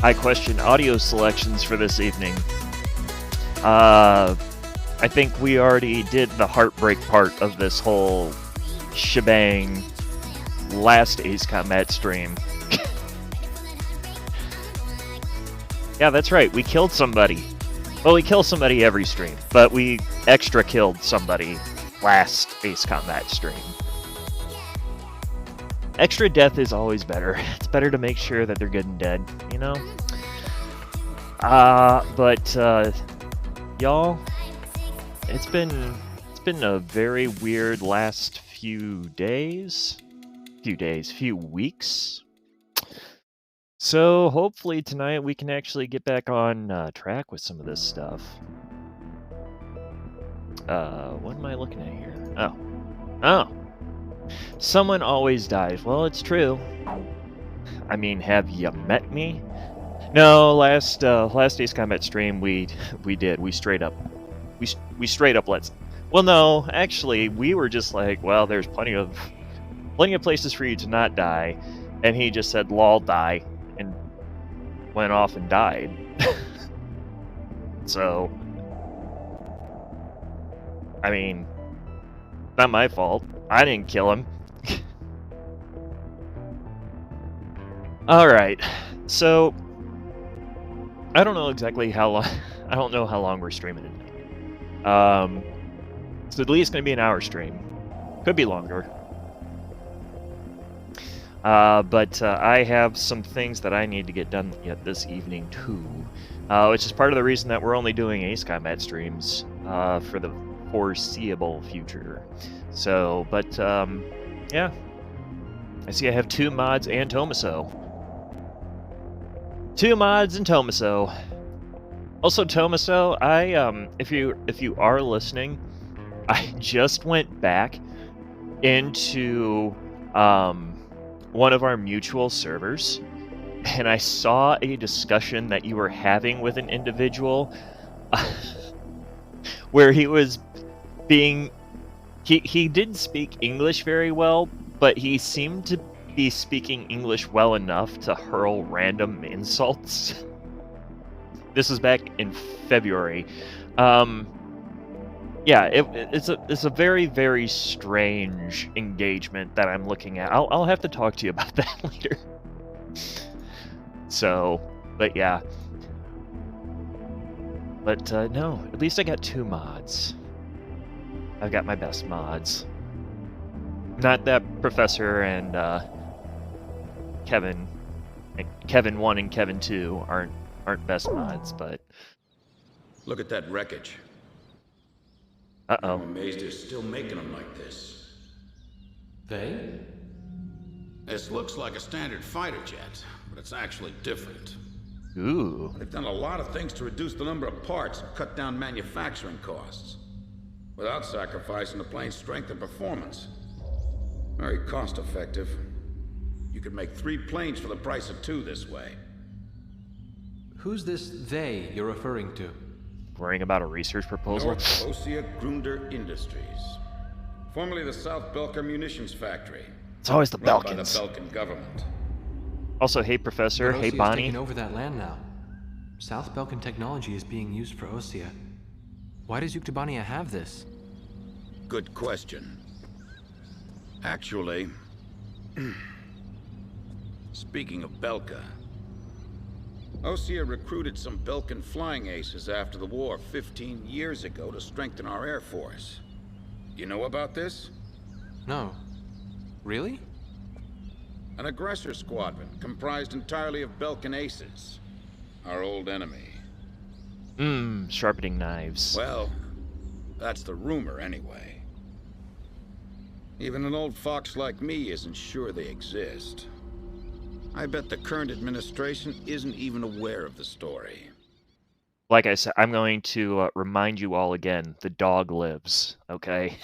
I question audio selections for this evening. I think we already did the heartbreak part of this whole shebang last Ace Combat stream. Yeah, that's right, we killed somebody. Well, we kill somebody every stream, but we extra killed somebody last Ace Combat stream. Extra death is always better. It's better to make sure that they're good and dead, you know? Y'all, it's been a very weird last few weeks. So hopefully tonight we can actually get back on track with some of this stuff. What am I looking at here? Oh. Someone always dies. Well, it's true. I mean, have you met me? No, last Ace Combat stream we straight up let's. Well, no, actually we were just like, well, there's plenty of places for you to not die, and he just said, "Lol, die," and went off and died. So, I mean, not my fault. I didn't kill him. Alright, so I don't know exactly how long I don't know how long we're streaming tonight. It's at least gonna be an hour stream. Could be longer. But I have some things that I need to get done yet this evening too. Which is part of the reason that we're only doing Ace Combat streams for the foreseeable future. So, but yeah, I see I have 2 mods and Tomaso. 2 mods and Tomaso. Also, Tomaso, if you are listening, I just went back into one of our mutual servers, and I saw a discussion that you were having with an individual where he was being. He didn't speak English very well, but he seemed to be speaking English well enough to hurl random insults. This was back in February. Yeah, it's a very, very strange engagement that I'm looking at. I'll have to talk to you about that later. So, but yeah. But no, at least I got 2 mods. I've got my best mods. Not that Professor and Kevin 1 and Kevin 2 aren't best mods, but look at that wreckage. Uh-oh. I'm amazed they're still making them like this. They? This looks like a standard fighter jet, but it's actually different. Ooh. They've done a lot of things to reduce the number of parts and cut down manufacturing costs, without sacrificing the plane's strength and performance. Very cost-effective. You could make 3 planes for the price of 2 this way. Who's this they you're referring to? Worrying about a research proposal? North Ossia Grunder Industries. Formerly the South Belka Munitions Factory. It's always the Run by the Balkans. Belkan government. Also, hey Professor, hey Ossia's Bonnie. taking over that land now. South Belkan technology is being used for Ossia. Why does Yuktobania have this? Good question. Actually, speaking of Belka, Ossia recruited some Belkan flying aces after the war 15 years ago to strengthen our air force. You know about this? No. Really? An aggressor squadron comprised entirely of Belkan aces. Our old enemy. Sharpening knives. Well, that's the rumor anyway. Even an old fox like me isn't sure they exist. I bet the current administration isn't even aware of the story. Like I said, I'm going to remind you all again, the dog lives, okay?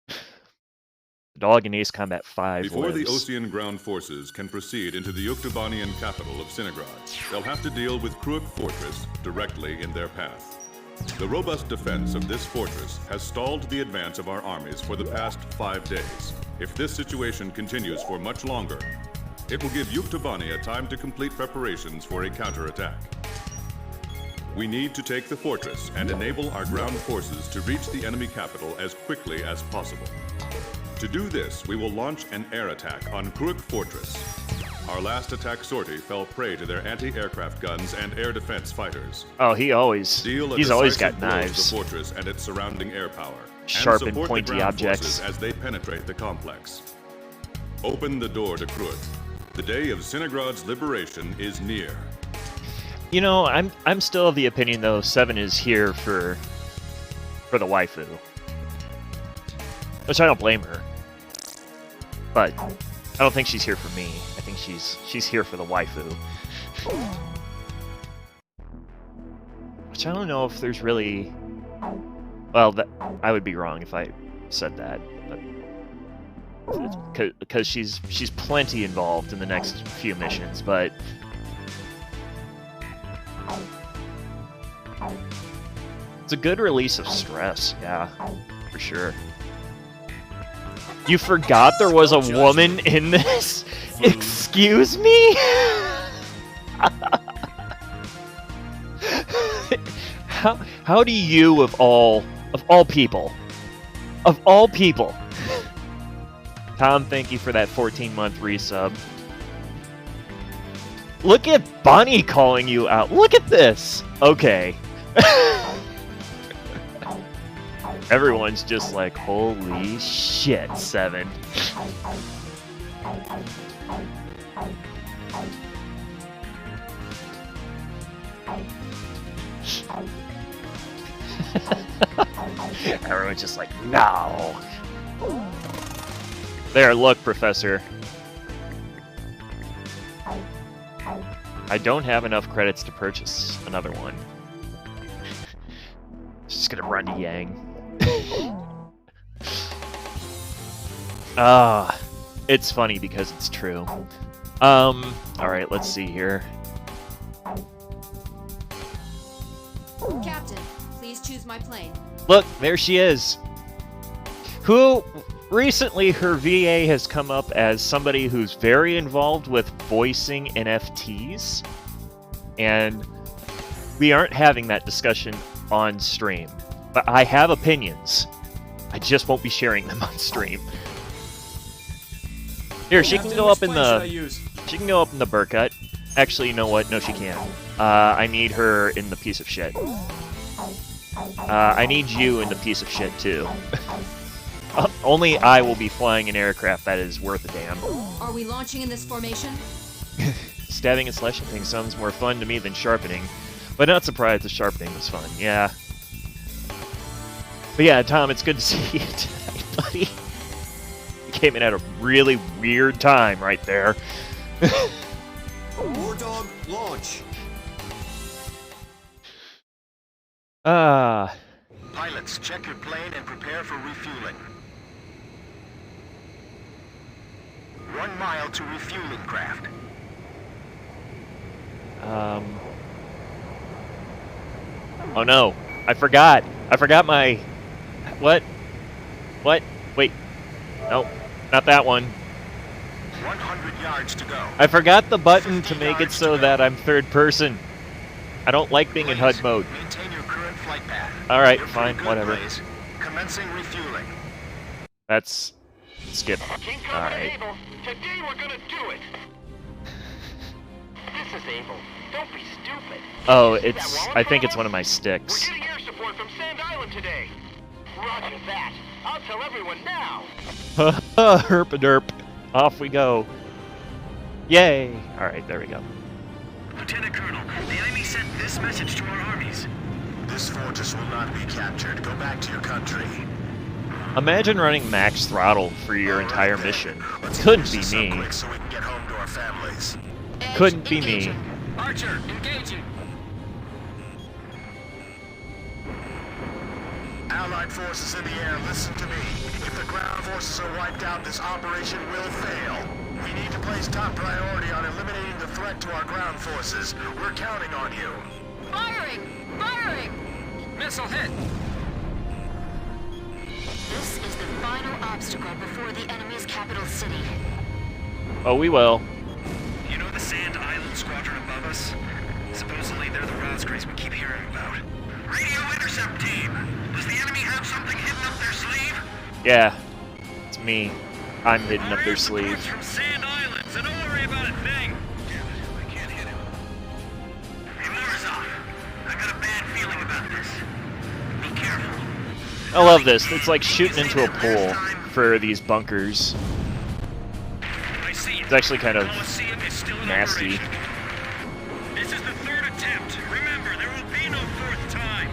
The dog in Ace Combat 5 Before lives. the Ossian ground forces can proceed into the Yuktobanian capital of Sinigrad, they'll have to deal with Kruik Fortress directly in their path. The robust defense of this fortress has stalled the advance of our armies for the past 5 days. If this situation continues for much longer, It will give Yuktobania time to complete preparations for a counterattack. We need to take the fortress and enable our ground forces to reach the enemy capital as quickly as possible. To do this, we will launch an air attack on Kuruk Fortress. Our last attack sortie fell prey to their anti-aircraft guns and air defense fighters. Oh, he's always got blow to knives. the fortress and its surrounding air power. Sharp and support pointy the ground objects. forces as they penetrate the complex. Open the door to Kuruk. The day of Cinegrad's liberation is near. You know, I'm still of the opinion though 7 is here for the waifu, which I don't blame her. But I don't think she's here for me. I think she's here for the waifu. Which I don't know if there's really. Well, I would be wrong if I said that, but because she's plenty involved in the next few missions, but. It's a good release of stress, yeah, for sure. You forgot there was a woman in this? Excuse me? How do you, of all people, Tom, thank you for that 14-month resub. Look at Bunny calling you out. Look at this. Okay. Everyone's just like, holy shit, 7. Everyone's just like, no. There, look, Professor. I don't have enough credits to purchase another one. Just gonna run to Yang. It's funny because it's true. Alright, let's see here. Captain, please choose my plane. Look, there she is. Who recently her VA has come up as somebody who's very involved with voicing NFTs, and we aren't having that discussion on stream. But I have opinions. I just won't be sharing them on stream. Here, she can go up in the. She can go up in the Burkut. Actually, you know what? No, she can't. I need her in the piece of shit. I need you in the piece of shit too. Only I will be flying an aircraft that is worth a damn. Are we launching in this formation? Stabbing and slashing things sounds more fun to me than sharpening, but not surprised the sharpening was fun. Yeah. But yeah, Tom, it's good to see you tonight, buddy. You came in at a really weird time right there. War Dog, launch. Pilots, check your plane and prepare for refueling. 1 mile to refueling craft. Oh no, I forgot. I forgot my... What? Wait. No, not that one. 100 yards to go. I forgot the button to make it so that I'm third person. I don't like being in HUD mode. Maintain your current flight path. Alright, You're fine, pretty good, whatever. Blaze. Commencing refueling. That's... skip. King Cobra Alright. Able, today we're gonna do it! This is Able. Don't be stupid. Oh, See that it's... wall in I front think of it's us? one of my We're sticks. getting air support from Sand Island today. Roger that. I'll tell everyone now. Herp-a-derp. Off we go. Yay! Alright, there we go. Lieutenant Colonel, the enemy sent this message to our armies. This fortress will not be captured. Go back to your country. Imagine running max throttle for your entire mission. Couldn't be me. So we can get home to our families. Couldn't be me. Archer, engaging. Allied forces in the air, listen to me. If the ground forces are wiped out, this operation will fail. We need to place top priority on eliminating the threat to our ground forces. We're counting on you. Firing! Firing! Missile hit. This is the final obstacle before the enemy's capital city. Oh, we will. squadron above us. Supposedly they're the Rosgraves we keep hearing about. Radio intercept team! Does the enemy have something hidden up their sleeve? Yeah, it's me. I'm hidden up their sleeve. Reports from Sand Island, so don't worry about a thing. Damn it, I can't hit him. Hey, Morozov, I got a bad feeling about this. Be careful. I love this. It's like shooting into a pool for these bunkers. I see it. It's actually kind of Coliseum is still in nasty. operation. This is the third attempt. Remember, there will be no fourth time.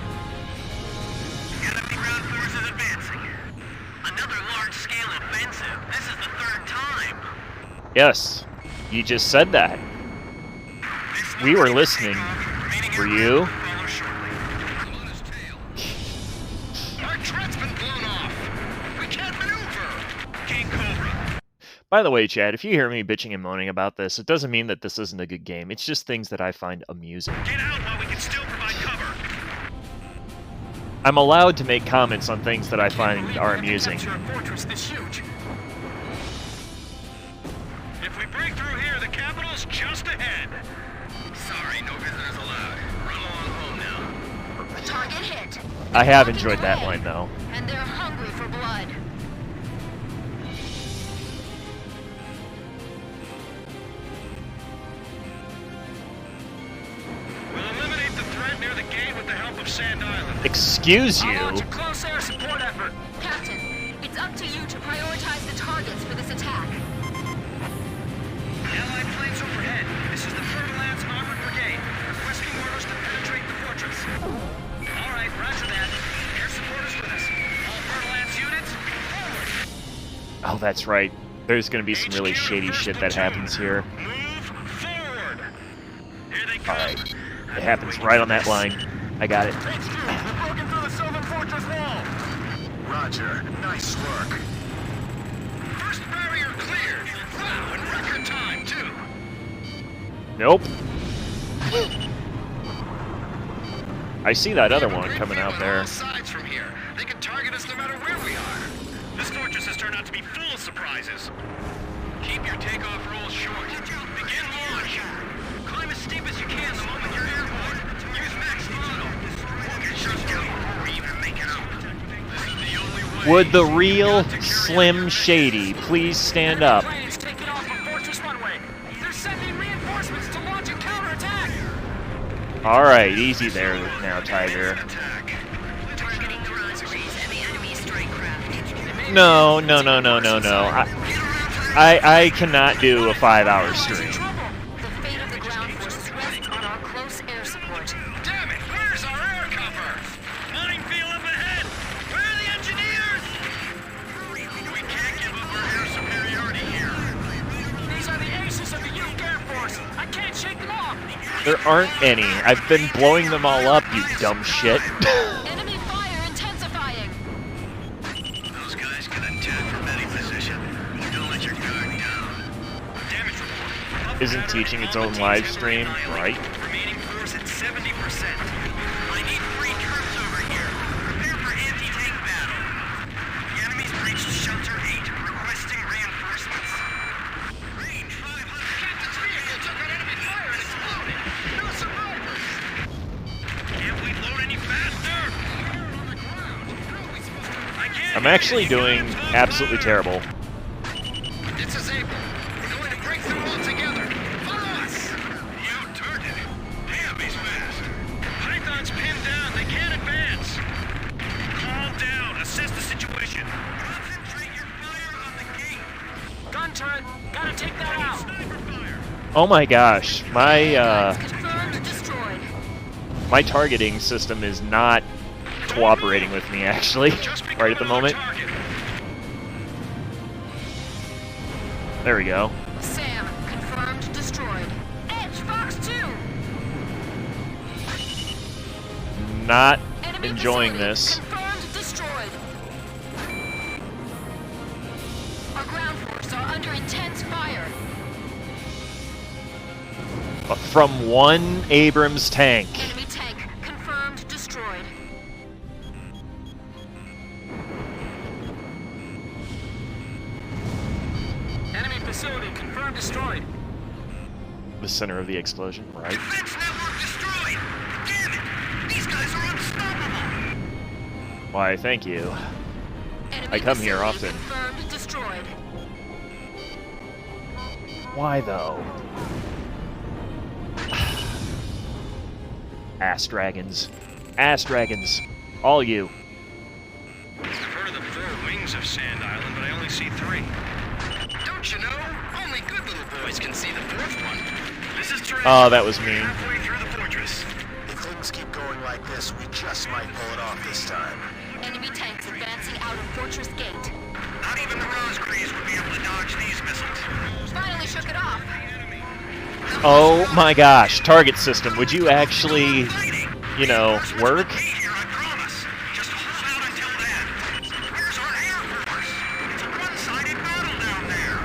Enemy ground forces advancing. Another large-scale offensive. This is the third time. Yes, you just said that. We were listening. Were you? Our threat's been blown off. We can't maneuver. King Cobra. By the way, Chad, if you hear me bitching and moaning about this, it doesn't mean that this isn't a good game. It's just things that I find amusing. Get out while we can still provide cover. I'm allowed to make comments on things that I find are amusing. Capture a fortress this huge. If we break through here, the capital's just ahead. Sorry, no visitors allowed. Run along home now. Target hit. I have enjoyed that line, though. And they're hungry for blood. We'll eliminate the threat near the gate with the help of Sand Island. Excuse I'll you? launch a close air support effort. Captain, it's up to you to prioritize the targets for this attack. Allied planes overhead. This is the Fer-de-Lance Armored Brigade, requesting orders to penetrate the fortress. All right, roger that. Air support is with us. All Fer-de-Lance units, forward. Oh, that's right. There's gonna be some really shady shit that happens here. Move forward. Here they come. Alright. It happens right on that line. I got it. We've broken through the Sylvan Fortress wall. Roger. Nice work. First barrier cleared. Wow, in record time, too. Nope. I see that other one coming out there. Sides from here. They can target us no matter where we are. This fortress has turned out to be full of surprises. Keep your takeoff rolls short. Begin launch. Climb as steep as you can the moment you're airborne. Use max throttle. Get shut down before we even make it up. This is the only way. Would the real Slim Shady please stand up? Planes taking off from Fortress Runway. They're sending reinforcements to launch a counterattack. Alright, easy there now, Tiger. Targeting the Rosgraves and the enemy strike craft. No. I cannot do a 5-hour stream. The fate of the ground forces rests on our close air support. Damn it! Where's our air cover? Minefield up ahead! Where are the engineers? We can't give up our air superiority here. These are the aces of the Uke Air Force. I can't shake them off. There aren't any. I've been blowing them all up, you dumb shit. Enemy fire intensifying. Those guys can attack from any position. Don't let your guard down. Damage report. Isn't teaching its own live stream, right? Remaining force at 70%. I need 3 troops over here. Prepare for anti-tank battle. The enemy's breached Shelter 8, requesting reinforcements. Range 500. Captain's vehicle took on enemy fire and exploded. No survivors. Can't we load any faster? We're on the ground. How are we supposed to... I can't I'm actually doing absolutely terrible. This is April. We're going to break through altogether. Follow us! You turned it. Damn, he's fast. Python's pinned down. They can't advance. Calm down. Assess the situation. Concentrate your fire on the gate. Gun turret. Gotta take that out. Sniper fire. Oh my gosh, Confirmed destroyed. my targeting system is not cooperating with me actually, right at the moment. There we go. Sam, confirmed destroyed. Edge, Fox 2. Not Enemy enjoying facility this. Confirmed destroyed. Our ground forces are under intense fire. From one Abrams tank. Enemy tank confirmed destroyed. Enemy facility confirmed destroyed. the center of the explosion, right? Defense network destroyed! Damn it! These guys are unstoppable! Why, thank you. Enemy I come here facility often. Confirmed destroyed. Why, though? Ass dragons. Ass dragons. All you. I've heard of the 4 wings of Sand Island, but I only see 3. Don't you know? Only good little boys can see the 4th one. This is Trey. Oh, that was mean. Halfway through the fortress. If things keep going like this, we just might pull it off this time. Enemy tanks advancing out of Fortress Gate. Not even the Rosgreaves would be able to dodge these missiles. Finally shook it off. Oh my gosh, target system. Would you actually, you know, work? Here, I promise. Just hold out until then. Where's our Air Force? It's a one-sided battle down there.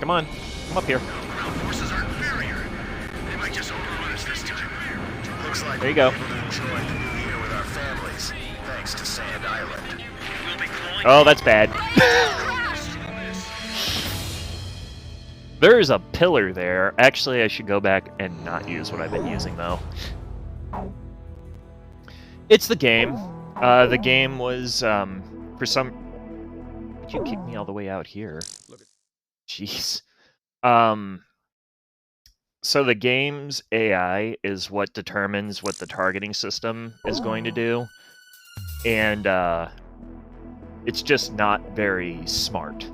Come on, come up here. Ground forces are inferior. They might just overrun us this time. Looks like There you go. we're able to enjoy the new year with our families, thanks to Sand Island. We'll be clawing. Oh, that's bad. There's a pillar there. Actually, I should go back and not use what I've been using, though. It's the game. The game was, for some... Did you kick me all the way out here? Jeez. So the game's AI is what determines what the targeting system is going to do. And, it's just not very smart.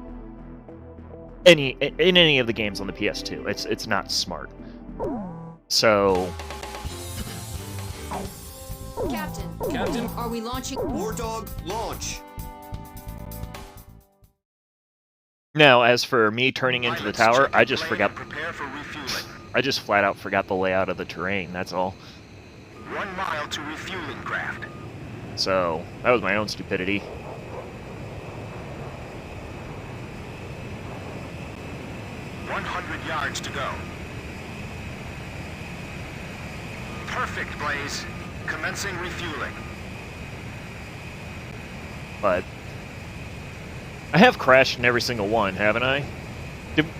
In any of the games on the PS2, it's not smart. So Captain, are we launching? War Dog, launch! now, as for me turning into the tower, I just forgot. Prepare for refueling. I just flat out forgot the layout of the terrain. That's all. 1 mile to refueling craft. So that was my own stupidity. Yards to go. Perfect, Blaze. Commencing refueling. But I have crashed in every single one, haven't I?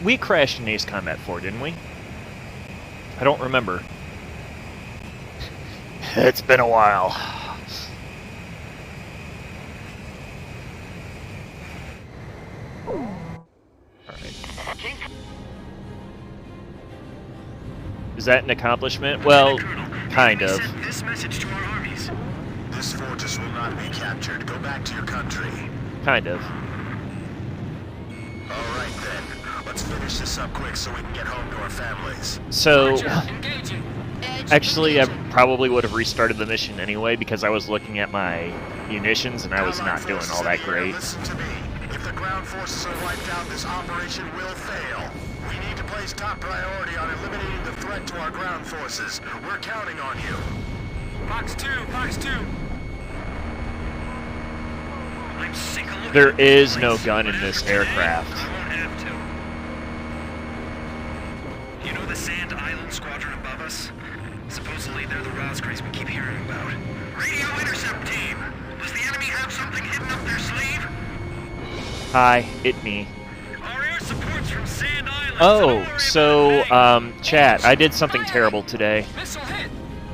We crashed in Ace Combat 4, didn't we? I don't remember. It's been a while. Is that an accomplishment? Well, kind of. Send this message to our armies. This fortress will not be captured. Go back to your country. Kind of. All right then. Let's finish this up quick so we can get home to our families. So, Engaging. Edge actually, I engaging. probably would have restarted the mission anyway because I was looking at my munitions and I was Allied not doing forces all that in the air, great. Listen to me. If the ground forces are wiped out, this operation will fail. We need to place top priority on eliminating the threat to our ground forces. We're counting on you. Fox 2, Fox 2. I'm sick of looking There at this is no place. gun in this aircraft. I won't have to. You know the Sand Island squadron above us? Supposedly they're the Rosgreaves we keep hearing about. Radio intercept team. Does the enemy have something hidden up their sleeve? Hi, it me. Our air support's from Sand Island. Oh, so, chat, I did something terrible today. Missile hit.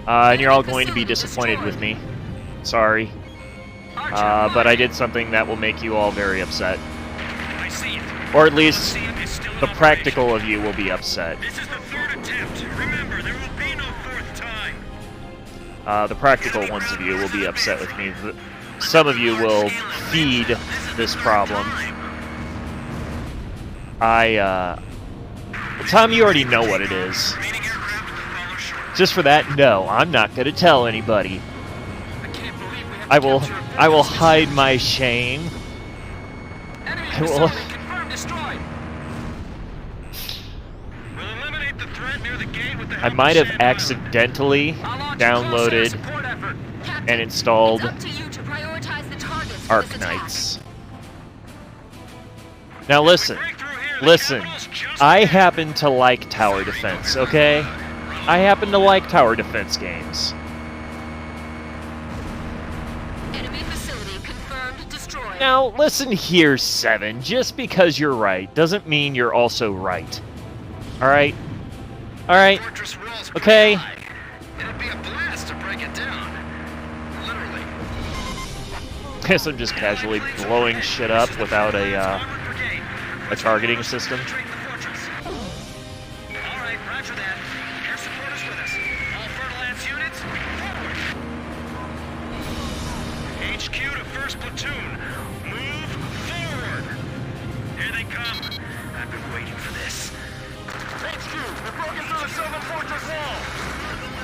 And you're all going to be disappointed with me. Sorry. But I did something that will make you all very upset. I see it. Or at least, CM is still in the operation. practical of you will be upset. This is the 3rd attempt. Remember, there will be no 4th time. The practical ones of you will be upset with me. Some of you will feed this problem. Tom, you already know what it is. Remaining aircraft will follow shortly. Just for that, no, I'm not going to tell anybody. I can't believe we have I to will, capture a I will fortress. hide my shame. Enemy I will- facility confirmed destroyed. We'll eliminate the threat near the gate with the I help might of have Sand Island. accidentally I'll launch a close air downloaded support effort. Captain, and installed it's up to you to prioritize the targets for this attack. Arknights. Now listen, Breakthrough here. The listen. capital's just I there. happen to like tower defense, okay? I happen to like tower defense games. Enemy facility confirmed destroyed. Now, listen here, Seven. Just because you're right doesn't mean you're also right. Alright. Alright. Fortress walls Okay. pretty high. It'll be a blast to break it down. Literally. Guess I'm just casually blowing shit up without a targeting system. Alright, roger that. Air support is with us. All Fertilance units, forward. HQ to 1st Platoon. Move forward. Here they come. I've been waiting for this. HQ, we're broken through the Sylvan Fortress wall!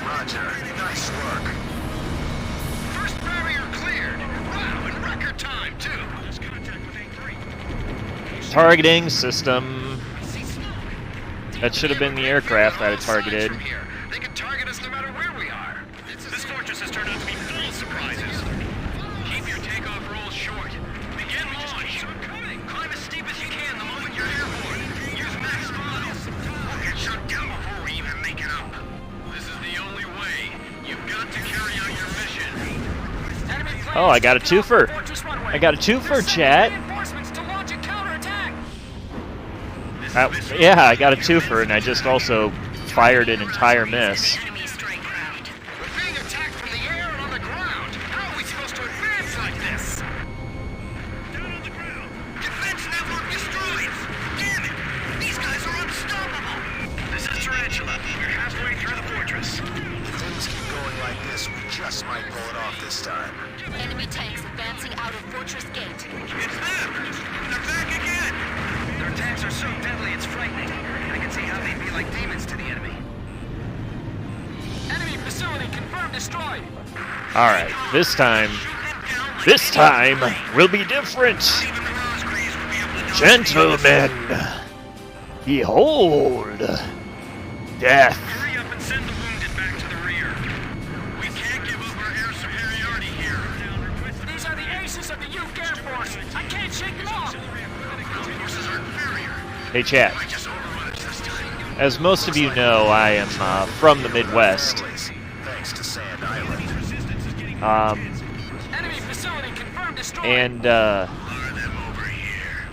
Roger. Nice work. First barrier cleared. Wow, in record time, too. Just contact with A3. Targeting system. I see smoke. That should have been the aircraft that it targeted. From here. They can target us no matter where we are. This fortress has turned out to be full of surprises. Keep your takeoff rolls short. Begin launch. Climb as steep as you can the moment you're airborne. Use max throttle. We'll get shut down before we even make it up. This is the only way. You've got to carry out your mission. Oh, I got a twofer. I got a twofer, chat. Yeah, I got a twofer, and I just also fired an entire miss. Enemy strike craft. We're being attacked from the air and on the ground. How are we supposed to advance like this? Down on the ground. Defense network destroyed. Damn it! These guys are unstoppable. This is Tarantula. We're halfway through the fortress. If things keep going like this, we just might pull it off this time. Enemy tanks advancing out of Fortress Gate. It's them! They're back again! Their attacks are so deadly, it's frightening. I can see how they'd be like demons to the enemy. Enemy facility confirmed destroyed. Alright, this time will be different. Gentlemen, behold, death. Hurry up and send the wounded back to the rear. We can't give up our air superiority here. These are the aces of the Uke Air Force. I can't shake them off. Forces are inferior. Hey chat, I just overrun it this time. as most of you know, I am from the Midwest. Thanks to Sand Island. Enemy facility confirmed destroyed. And Lure them over here.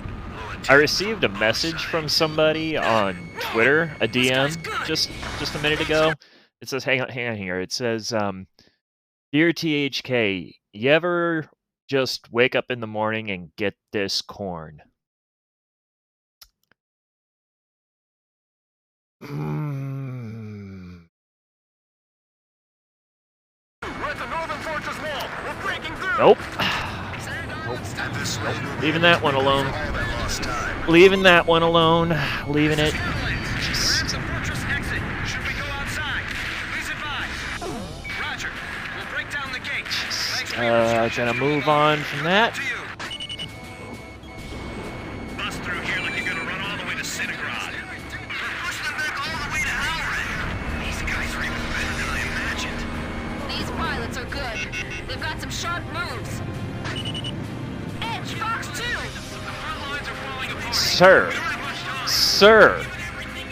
I received a message from somebody on Twitter, a DM, just a minute ago. It says, hang on here. It says, Dear THK, you ever just wake up in the morning and get this corn? We're at the northern fortress wall. We're breaking through. Nope. And this way, we'll be Leaving that one alone. all that lost time. Leaving that one alone. Leaving it. We're at the fortress exit. Should we go outside? Please advise. Roger. We'll break down the gate. Thanks for your Gonna move on from that. to you. Bust through here like you're gonna run all the way to Cinegrad. We're pushing them back all the way to Halred. These guys are even better than I imagined. These pilots are good. They've got some sharp moves. Edge, Fox 2! The front lines are falling apart. Sir. Sir.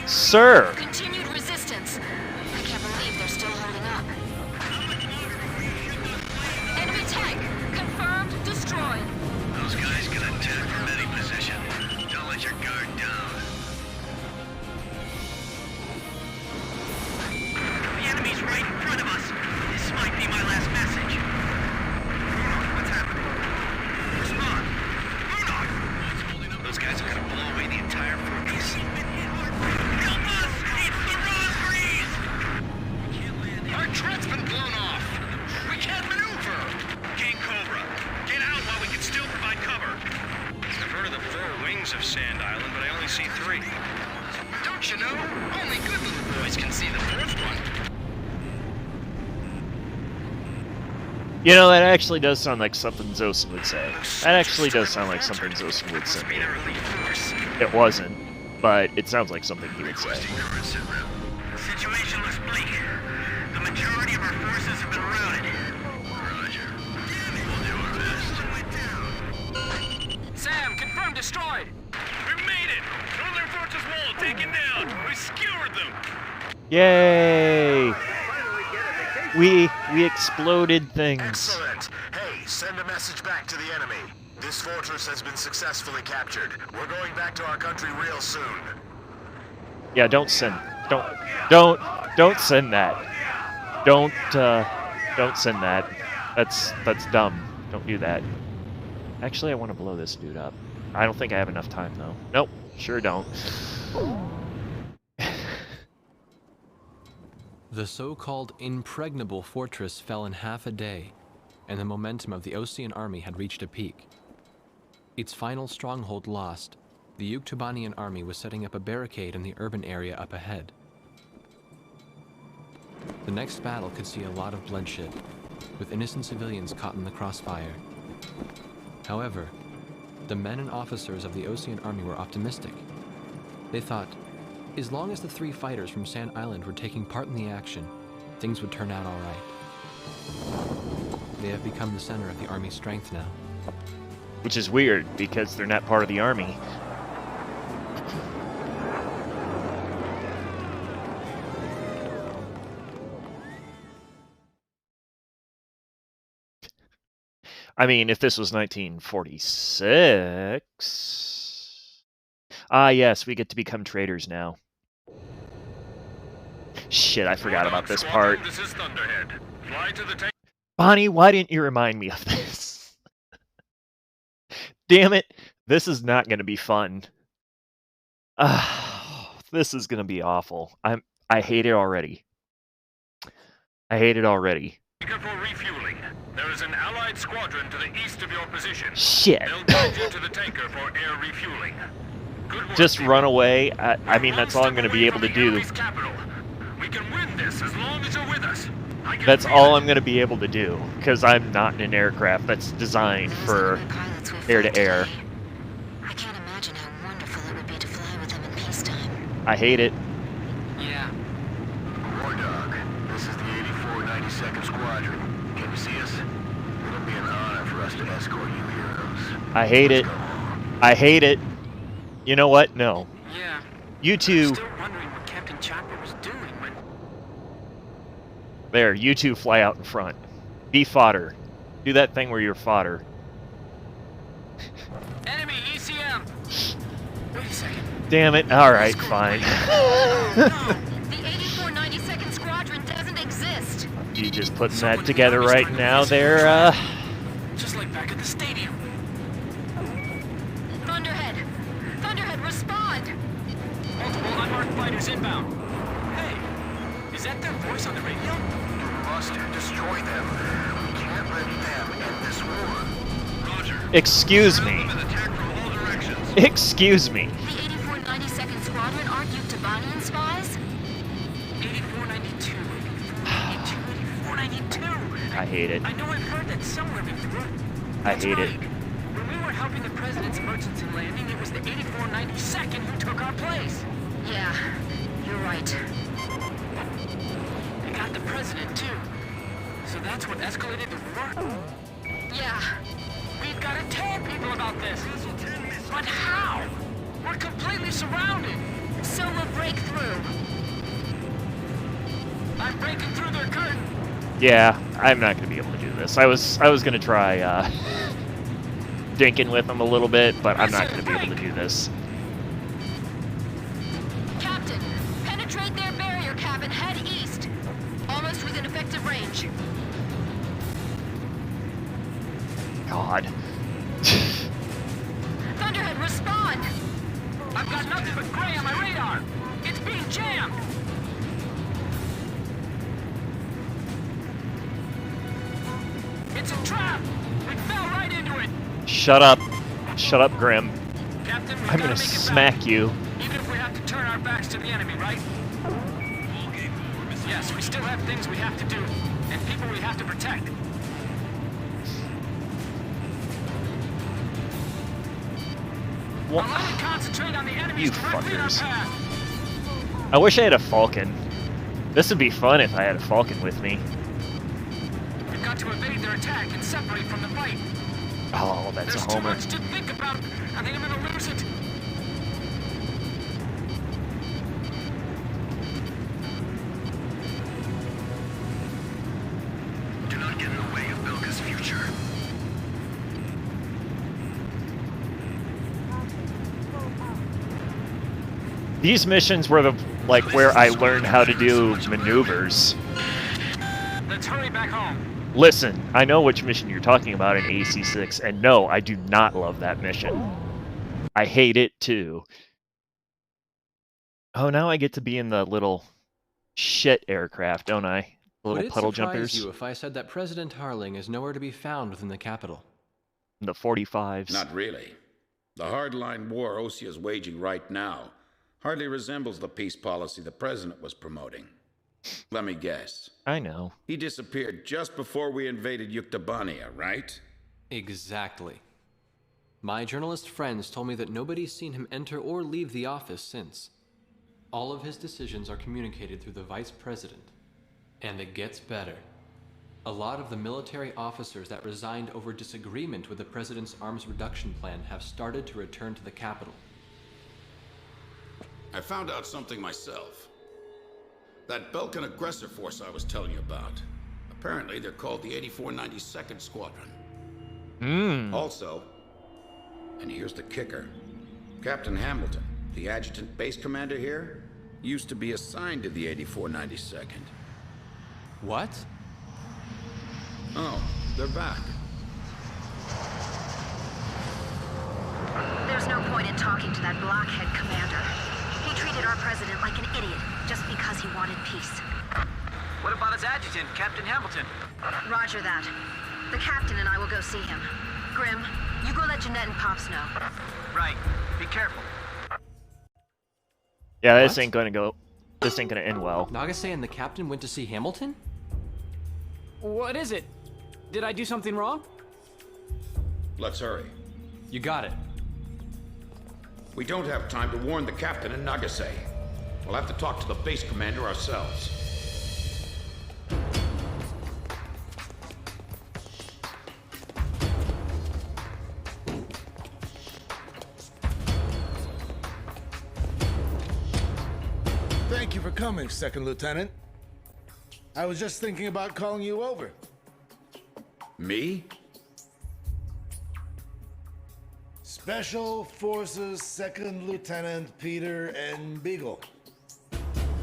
Sir. Continued resistance. I can't believe they're still holding up. Enemy tank. Confirmed destroyed. Those guys can attack from any position. Don't let your guard down. The enemy's right in front of us. This might be my last message. Brunok, what's happening? Respond. Brunok! Those guys are gonna blow away the entire fortress. Help us! It's the Rosgreaves! Our turret's been blown off. We can't maneuver. King Cobra, get out while we can still provide cover. I've heard of the 4 wings of Sand Island, but I only see 3. Don't you know? Only good little boys can see the 4th one. You know, that actually does sound like something Zosin would say. That actually does sound like something Zosin would say. Be their elite force. It wasn't, but it sounds like something he would say. Requesting current sit rep. The situation looks bleak. The majority of our forces have been routed. Roger. We'll do our best. Sam, confirmed destroyed. We made it. Northern Fortress wall taken down. We skewered them. Yay! We exploded things. Excellent. Hey, send a message back to the enemy. This fortress has been successfully captured. We're going back to our country real soon. Yeah, don't send send that. Don't send that. That's dumb. Don't do that. Actually, I want to blow this dude up. I don't think I have enough time though. Nope, sure don't. The so-called impregnable fortress fell in half a day, and the momentum of the Osean army had reached a peak. Its final stronghold lost, the Yuktubanian army was setting up a barricade in the urban area up ahead. The next battle could see a lot of bloodshed, with innocent civilians caught in the crossfire. However, the men and officers of the Osean army were optimistic. They thought, as long as the 3 fighters from Sand Island were taking part in the action, things would turn out all right. They have become the center of the army's strength now. Which is weird, because they're not part of the army. I mean, if this was 1946... Ah, yes, we get to become traitors now. Shit, I forgot about this part. This is Thunderhead. Fly to the tank. Bonnie, why didn't you remind me of this? Damn it, this is not going to be fun. This is going to be awful. I hate it already. I hate it already. For refueling. There is an allied squadron to the east of your position. Shit. They'll guide you to the tanker for air refueling. Good work, Just people. run away. I mean, that's all I'm going to be able to do. We can win this as long as you're with us. That's all I'm going to be able to do, because I'm not in an aircraft that's designed for air-to-air. I can't imagine how wonderful it would be to fly with them in peacetime. I hate it. Yeah. War Dog, this is the 8492nd Squadron. Can you see us? It'll be an honor for us to escort you heroes. I hate it. I hate it. You know what? No. Yeah. You two... Still wondering what Captain Chopper was doing when... There, you two fly out in front. Be fodder. Do that thing where you're fodder. Enemy ECM! Wait a second. Damn it. Alright, fine. The 8492nd Squadron doesn't exist. You just putting that together right now there, Just like back at the stadium. Thunderhead! Thunderhead, respond! Multiple unmarked fighters inbound. Hey, is that their voice on the radio? You must destroy them. We can't let them end this war. Roger. Excuse me. Surround them and attack from all directions. Excuse me. The 8492nd Squadron aren't Yuktubanian spies? 8492, 8492. I hate it. I know I've heard that somewhere before. I hate it. When we were helping the President's emergency landing, it was the 8492nd who took our place. Yeah, you're right. They got the President, too. So that's what escalated the war? Yeah. We've got to tell people about this. But how? We're completely surrounded. So we'll break through. I'm breaking through their curtain. Yeah, I'm not going to be able to do this. I was going to try, dinking with them a little bit, but I'm not going to be able to do this. Captain, penetrate their barrier cap and head east. Almost within effective range. God. Thunderhead, respond! I've got nothing but gray on my radar. It's being jammed. It's a trap. We fell right into it. Shut up. Shut up, Grim. Captain, we've I'm gotta going to make it smack back. you. Even if we have to turn our backs to the enemy, right? Yes, we still have things we have to do, and people we have to protect. What? Allow me to concentrate on the enemies You directly in our fuckers. path. I wish I had a Falcon. This would be fun if I had a Falcon with me. We've got to evade their attack and separate from the fight. Oh, that's There's a too homer. much to think about. I think I'm gonna lose it. Do not get in the way of Belka's future. These missions were the like where I learned how to do maneuvers. Let's hurry back home. Listen, I know which mission you're talking about in AC6, and no, I do not love that mission. I hate it too. Oh, now I get to be in the little shit aircraft, don't I? Little Would it puddle surprise jumpers. you if I said that President Harling is nowhere to be found within the capital? The 45s. Not really. The hardline war Osea is waging right now hardly resembles the peace policy the president was promoting. Let me guess. I know. He disappeared just before we invaded Yuktobania, right? Exactly. My journalist friends told me that nobody's seen him enter or leave the office since. All of his decisions are communicated through the vice president. And it gets better. A lot of the military officers that resigned over disagreement with the president's arms reduction plan have started to return to the capital. I found out something myself. That Belkan aggressor force I was telling you about. Apparently, they're called the 8492nd Squadron. Also, and here's the kicker, Captain Hamilton, the adjutant base commander here, used to be assigned to the 8492nd. What? Oh, they're back. There's no point in talking to that blockhead commander. He treated our president like an idiot just because he wanted peace. What about his adjutant, Captain Hamilton? Roger that. The captain and I will go see him. Grim, you go let Jeanette and Pops know. Right. Be careful. Yeah, this What? ain't gonna end well. Nagase and the captain went to see Hamilton? What is it? Did I do something wrong? Let's hurry. You got it. We don't have time to warn the captain in Nagase. We'll have to talk to the base commander ourselves. Thank you for coming, Second Lieutenant. I was just thinking about calling you over. Me? Special Forces Second Lieutenant Peter N. Beagle.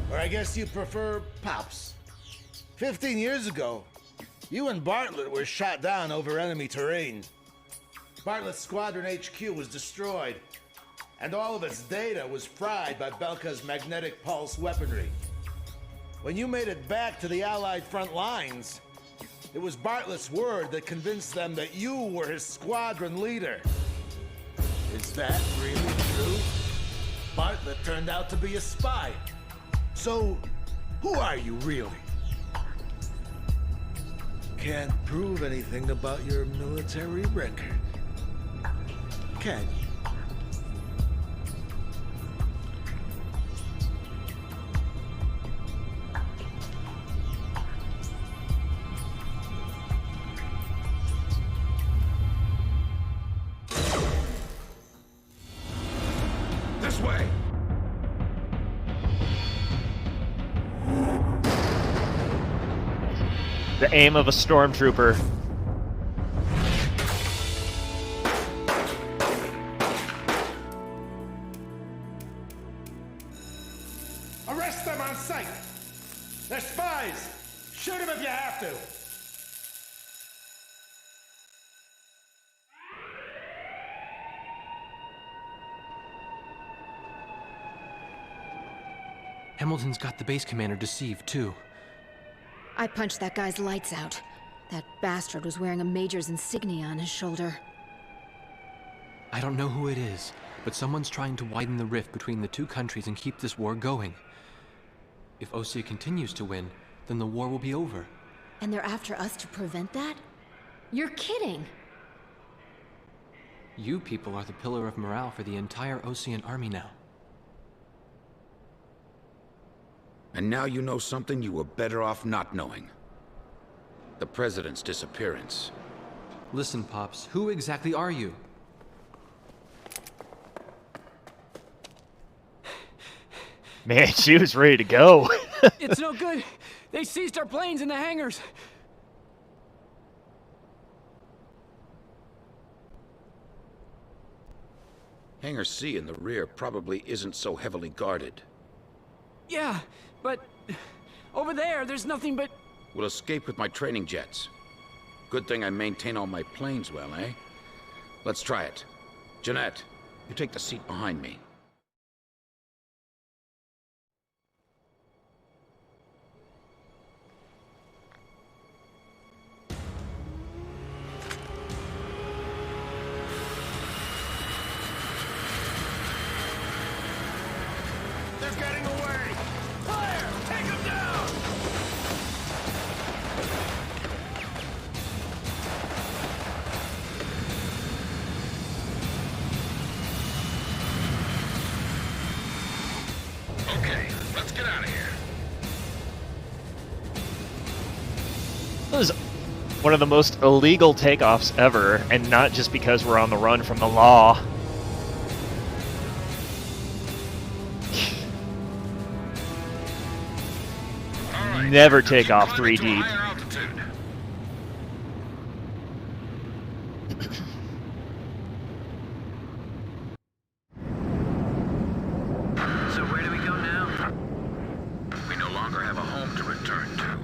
Or I guess you prefer Pops. 15 years ago, you and Bartlett were shot down over enemy terrain. Bartlett's Squadron HQ was destroyed, and all of its data was fried by Belka's magnetic pulse weaponry. When you made it back to the Allied front lines, it was Bartlett's word that convinced them that you were his squadron leader. Is that really true? Bartlett turned out to be a spy. So, who are you really? Can't prove anything about your military record, can you? This way! The aim of a stormtrooper. Arrest them on sight! They're spies! Shoot them if you have to! Hamilton's got the base commander deceived, too. I punched that guy's lights out. That bastard was wearing a major's insignia on his shoulder. I don't know who it is, but someone's trying to widen the rift between the two countries and keep this war going. If Osea continues to win, then the war will be over. And they're after us to prevent that? You're kidding! You people are the pillar of morale for the entire Osean army now. And now you know something you were better off not knowing. The president's disappearance. Listen, Pops, who exactly are you? Man, she was ready to go. It's no good. They seized our planes in the hangars. Hangar C in the rear probably isn't so heavily guarded. Yeah, but over there's nothing but... We'll escape with my training jets. Good thing I maintain all my planes well, eh? Let's try it. Jeanette, you take the seat behind me. They're getting away! Fire! Take them down! Okay, let's get out of here. This was one of the most illegal takeoffs ever, and not just because we're on the run from the law. Never take off 3 deep. So where do we go now? We no longer have a home to return to.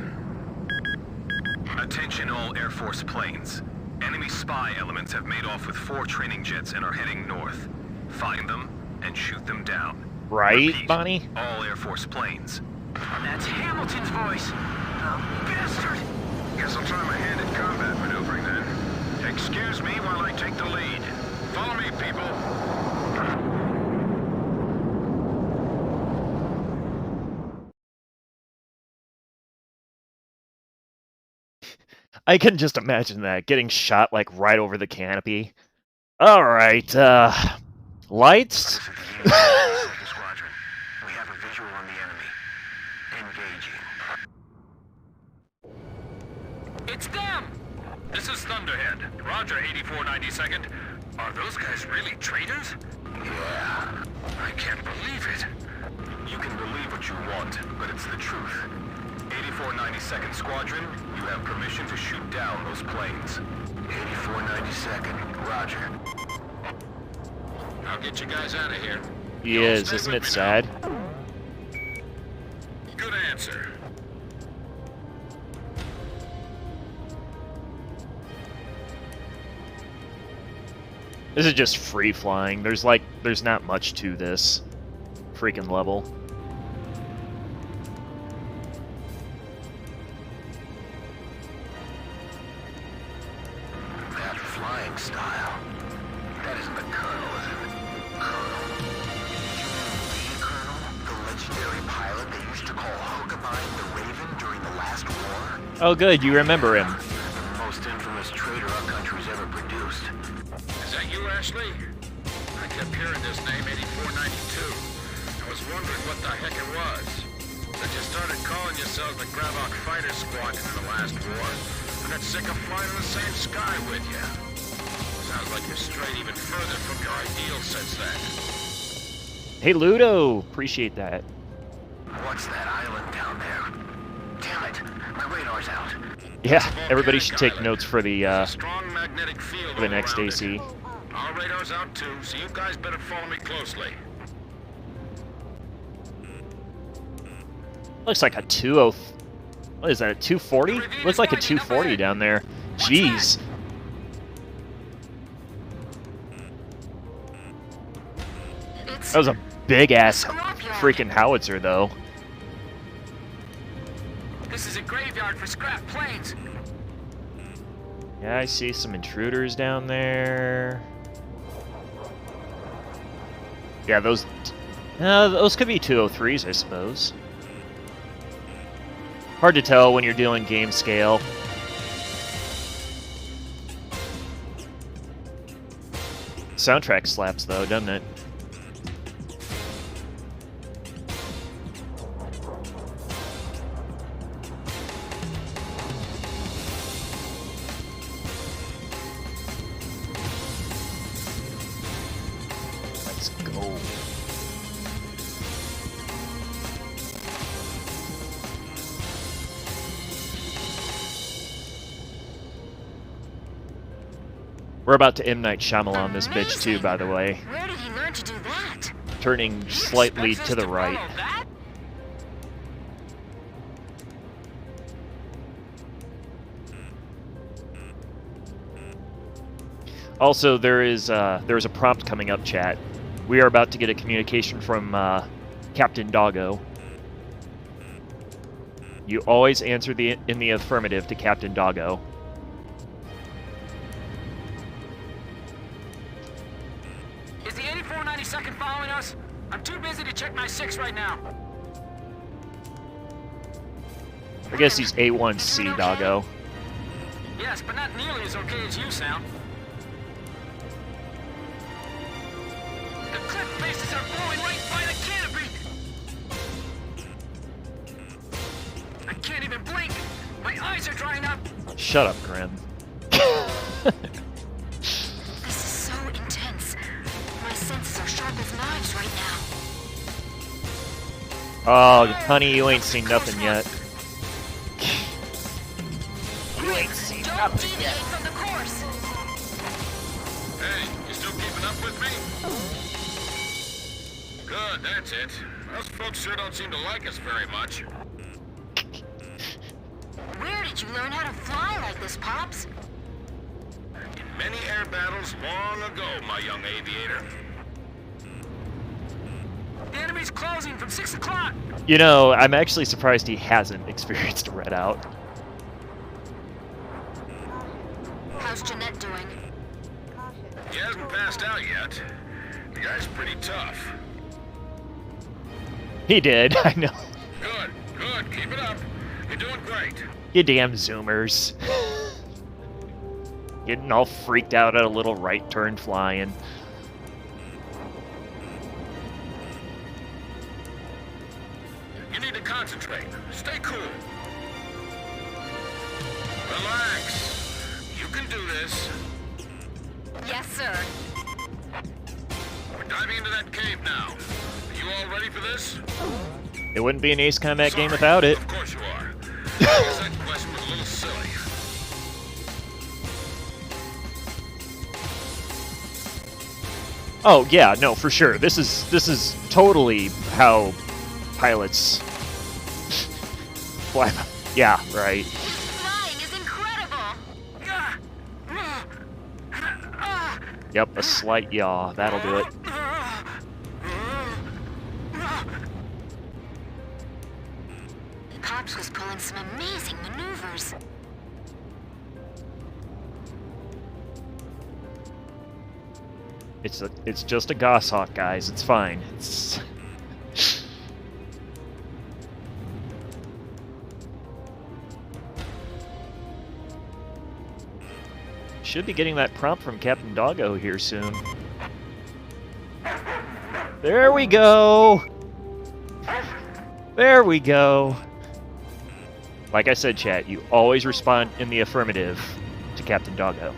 Attention all Air Force planes. Enemy spy elements have made off with 4 training jets and are heading north. Find them and shoot them down. Right, Repeat, Bonnie? all Air Force planes. That's Hamilton's voice. Oh, bastard! Guess I'll try my hand at combat maneuvering then. Excuse me while I take the lead. Follow me, people. I can just imagine that, getting shot like right over the canopy. Alright, lights? This is the Second Squadron. We have a visual on the enemy. Engaging. It's them! This is Thunderhead. Roger, 8492nd. Are those guys really traitors? Yeah, I can't believe it. You can believe what you want, but it's the truth. 8492nd Squadron, you have permission to shoot down those planes. 8492nd, Roger. I'll get you guys out of here. He is, isn't it sad? Good answer. This is just free flying. There's not much to this freaking level. That flying style. That isn't the Colonel, is it? Colonel? The Colonel? The legendary pilot they used to call Hookabine the Raven during the last war? Oh good, you remember him. The most infamous traitor our country's ever produced. Is that you, Ashley? I kept hearing this name 8492. I was wondering what the heck it was. That you started calling yourselves the Gravok Fighter Squadron in the last war. I got sick of flying in the same sky with you. Sounds like you're strayed even further from your ideals since then. Hey Ludo, appreciate that. What's that island down there? Damn it, my radar's out. Yeah, everybody should take notes for the Strong magnetic field for the all next around AC. it. Our radar's out too, so you guys better follow me closely. Looks like a 20. What is that? A 240? Looks like a 240 down there. Jeez. It's That was a big ass freaking howitzer, though. This is a graveyard for scrap planes. Yeah, I see some intruders down there. Yeah, those could be 203s, I suppose. Hard to tell when you're doing game scale. Soundtrack slaps, though, doesn't it? Let's go. We're about to M. Night Shyamalan this bitch too, by the way. Where did he learn turning slightly to the right. Also, there's a prompt coming up, chat. We are about to get a communication from Captain Doggo. You always answer in the affirmative to Captain Doggo. Is the 8492nd following us? I'm too busy to check my 6 right now. I guess he's A1C, Doggo. Yes, but not nearly as okay as you sound. The cliff faces are blowing right by the canopy! I can't even blink! My eyes are drying up! Shut up, Grim. This is so intense. My senses are sharp as knives right now. Oh, honey, you ain't seen nothing yet. You ain't seen nothing yet. From the course. Hey, you still keeping up with me? Good, that's it. Those folks sure don't seem to like us very much. Where did you learn how to fly like this, Pops? In many air battles long ago, my young aviator. The enemy's closing from 6 o'clock! You know, I'm actually surprised he hasn't experienced a red out. How's Jeanette doing? He hasn't passed out yet. The guy's pretty tough. He did, I know. Good, good, keep it up. You're doing great. You damn Zoomers. Getting all freaked out at a little right turn flying. You need to concentrate. Stay cool. Relax. You can do this. Yes, sir. We're diving into that cave now. Are you all ready for this? It wouldn't be an Ace Combat game without it. Of course you are. I guess that question was a little silly. Oh yeah, no, for sure. This is totally how pilots fly. Yeah, right. Flying is incredible. Yep, a slight yaw. That'll do it. Pops was pulling some amazing maneuvers. It's just a Goshawk, guys. It's fine. It's... Should be getting that prompt from Captain Doggo here soon. There we go! There we go! Like I said, chat, you always respond in the affirmative to Captain Doggo.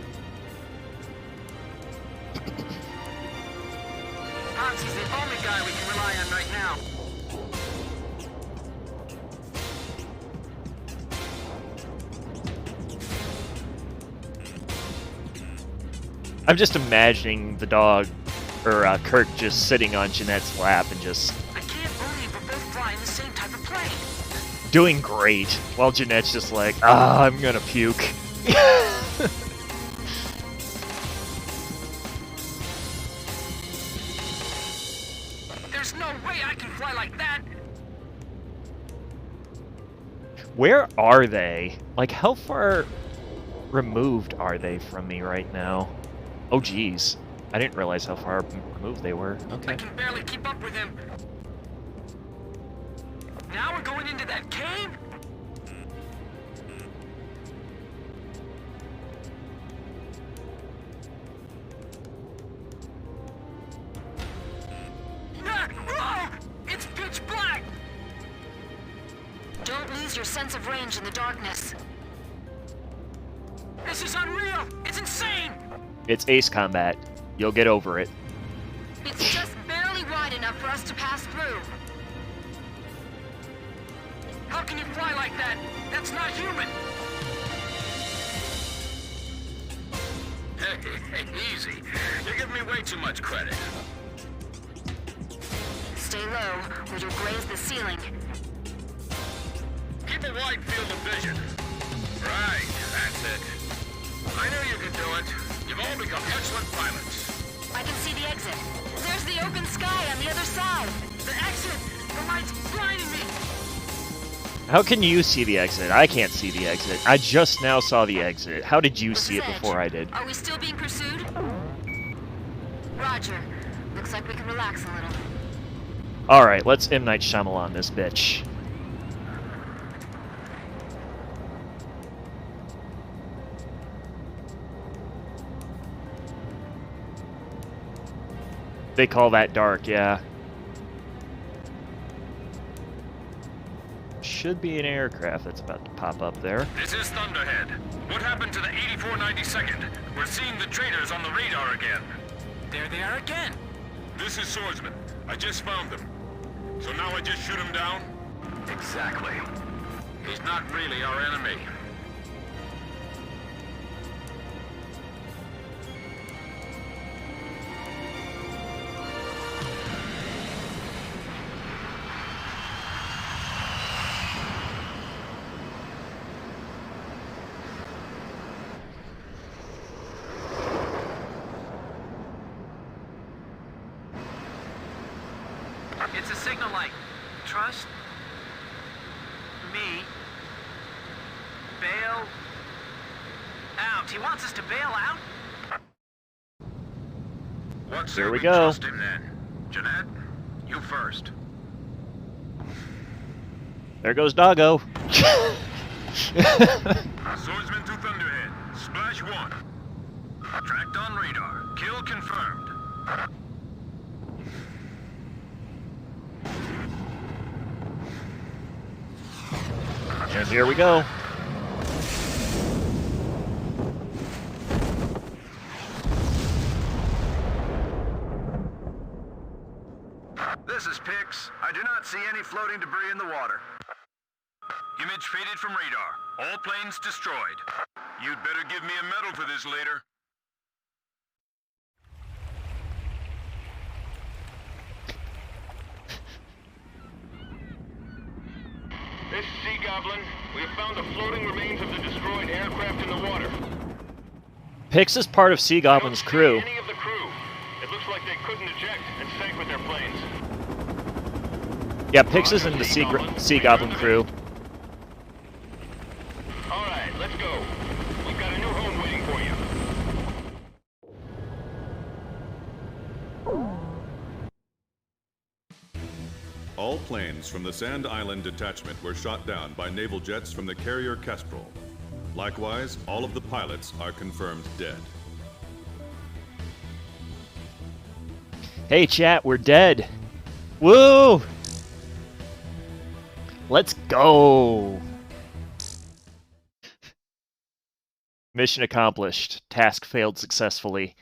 Pops is the only guy we can rely on right now. I'm just imagining the dog, or Kirk, just sitting on Jeanette's lap and just... I can't believe we're both flying the same type of plane. doing great, while Jeanette's just like, I'm gonna puke. There's no way I can fly like that! Where are they? Like, how far removed are they from me right now? Oh, geez. I didn't realize how far removed they were. Okay. I can barely keep up with him. Now we're going into that cave? It's pitch black! Don't lose your sense of range in the darkness. This is unreal! It's insane! It's Ace Combat. You'll get over it. It's just barely wide enough for us to pass through. How can you fly like that? That's not human! Hey, easy. You're giving me way too much credit. low, or you'll glaze the ceiling. Keep a wide field of vision. Right, that's it. I knew you could do it. You've all become excellent pilots. I can see the exit. There's the open sky on the other side. The exit! The light's blinding me! How can you see the exit? I can't see the exit. I just now saw the exit. How did you see it before I did? Are we still being pursued? Roger. Looks like we can relax a little. Alright, let's M. Night Shyamalan this bitch. They call that dark, yeah. Should be an aircraft that's about to pop up there. This is Thunderhead. What happened to the 8492nd? We're seeing the traitors on the radar again. There they are again. This is Swordsman. I just found them. So now I just shoot him down? Exactly. He's not really our enemy. It's a signal light. Trust me. Bail out. He wants us to bail out? What's Here there we we go. trust him then? Jeanette, you first. There goes Doggo. Swordsman to Thunderhead. Splash 1. Tracked on radar. Kill confirmed. And here we go. This is Pix. I do not see any floating debris in the water. Image faded from radar. All planes destroyed. You'd better give me a medal for this later. This is Sea Goblin. We have found the floating remains of the destroyed aircraft in the water. Pix is part of Sea Goblin's crew. Any of the crew. It looks like they couldn't eject and sank with their planes. Yeah, Pix is in the Sea Goblin crew. All right, let's go. We've got a new home waiting for you. All planes from the Sand Island detachment were shot down by naval jets from the carrier Kestrel. Likewise, all of the pilots are confirmed dead. Hey chat, we're dead. Woo! Let's go! Mission accomplished. Task failed successfully.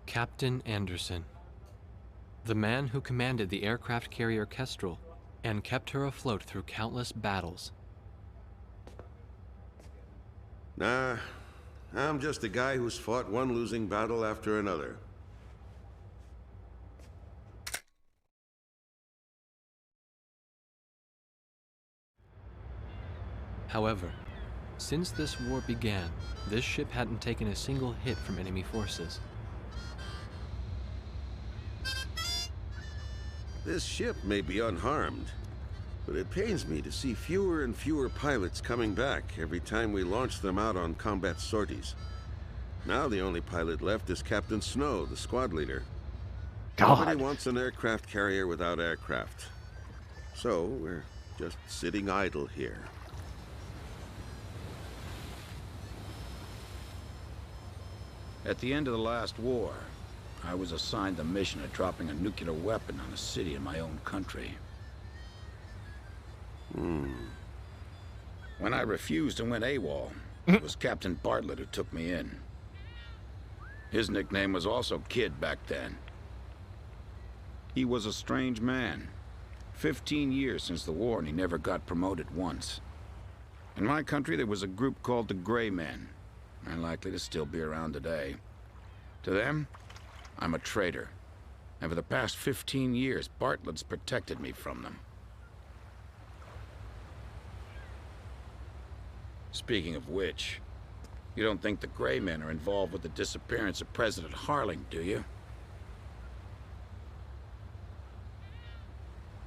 Captain Anderson, the man who commanded the aircraft carrier Kestrel and kept her afloat through countless battles. Nah, I'm just a guy who's fought one losing battle after another. However, since this war began, this ship hadn't taken a single hit from enemy forces. This ship may be unharmed, but it pains me to see fewer and fewer pilots coming back every time we launch them out on combat sorties. Now the only pilot left is Captain Snow, the squad leader. God. Nobody wants an aircraft carrier without aircraft. So we're just sitting idle here. At the end of the last war, I was assigned the mission of dropping a nuclear weapon on a city in my own country. When I refused and went AWOL, it was Captain Bartlett who took me in. His nickname was also Kid back then. He was a strange man. 15 years since the war, and he never got promoted once. In my country, there was a group called the Gray Men. They're likely to still be around today. To them, I'm a traitor. And for the past 15 years, Bartlett's protected me from them. Speaking of which, you don't think the Gray Men are involved with the disappearance of President Harling, do you?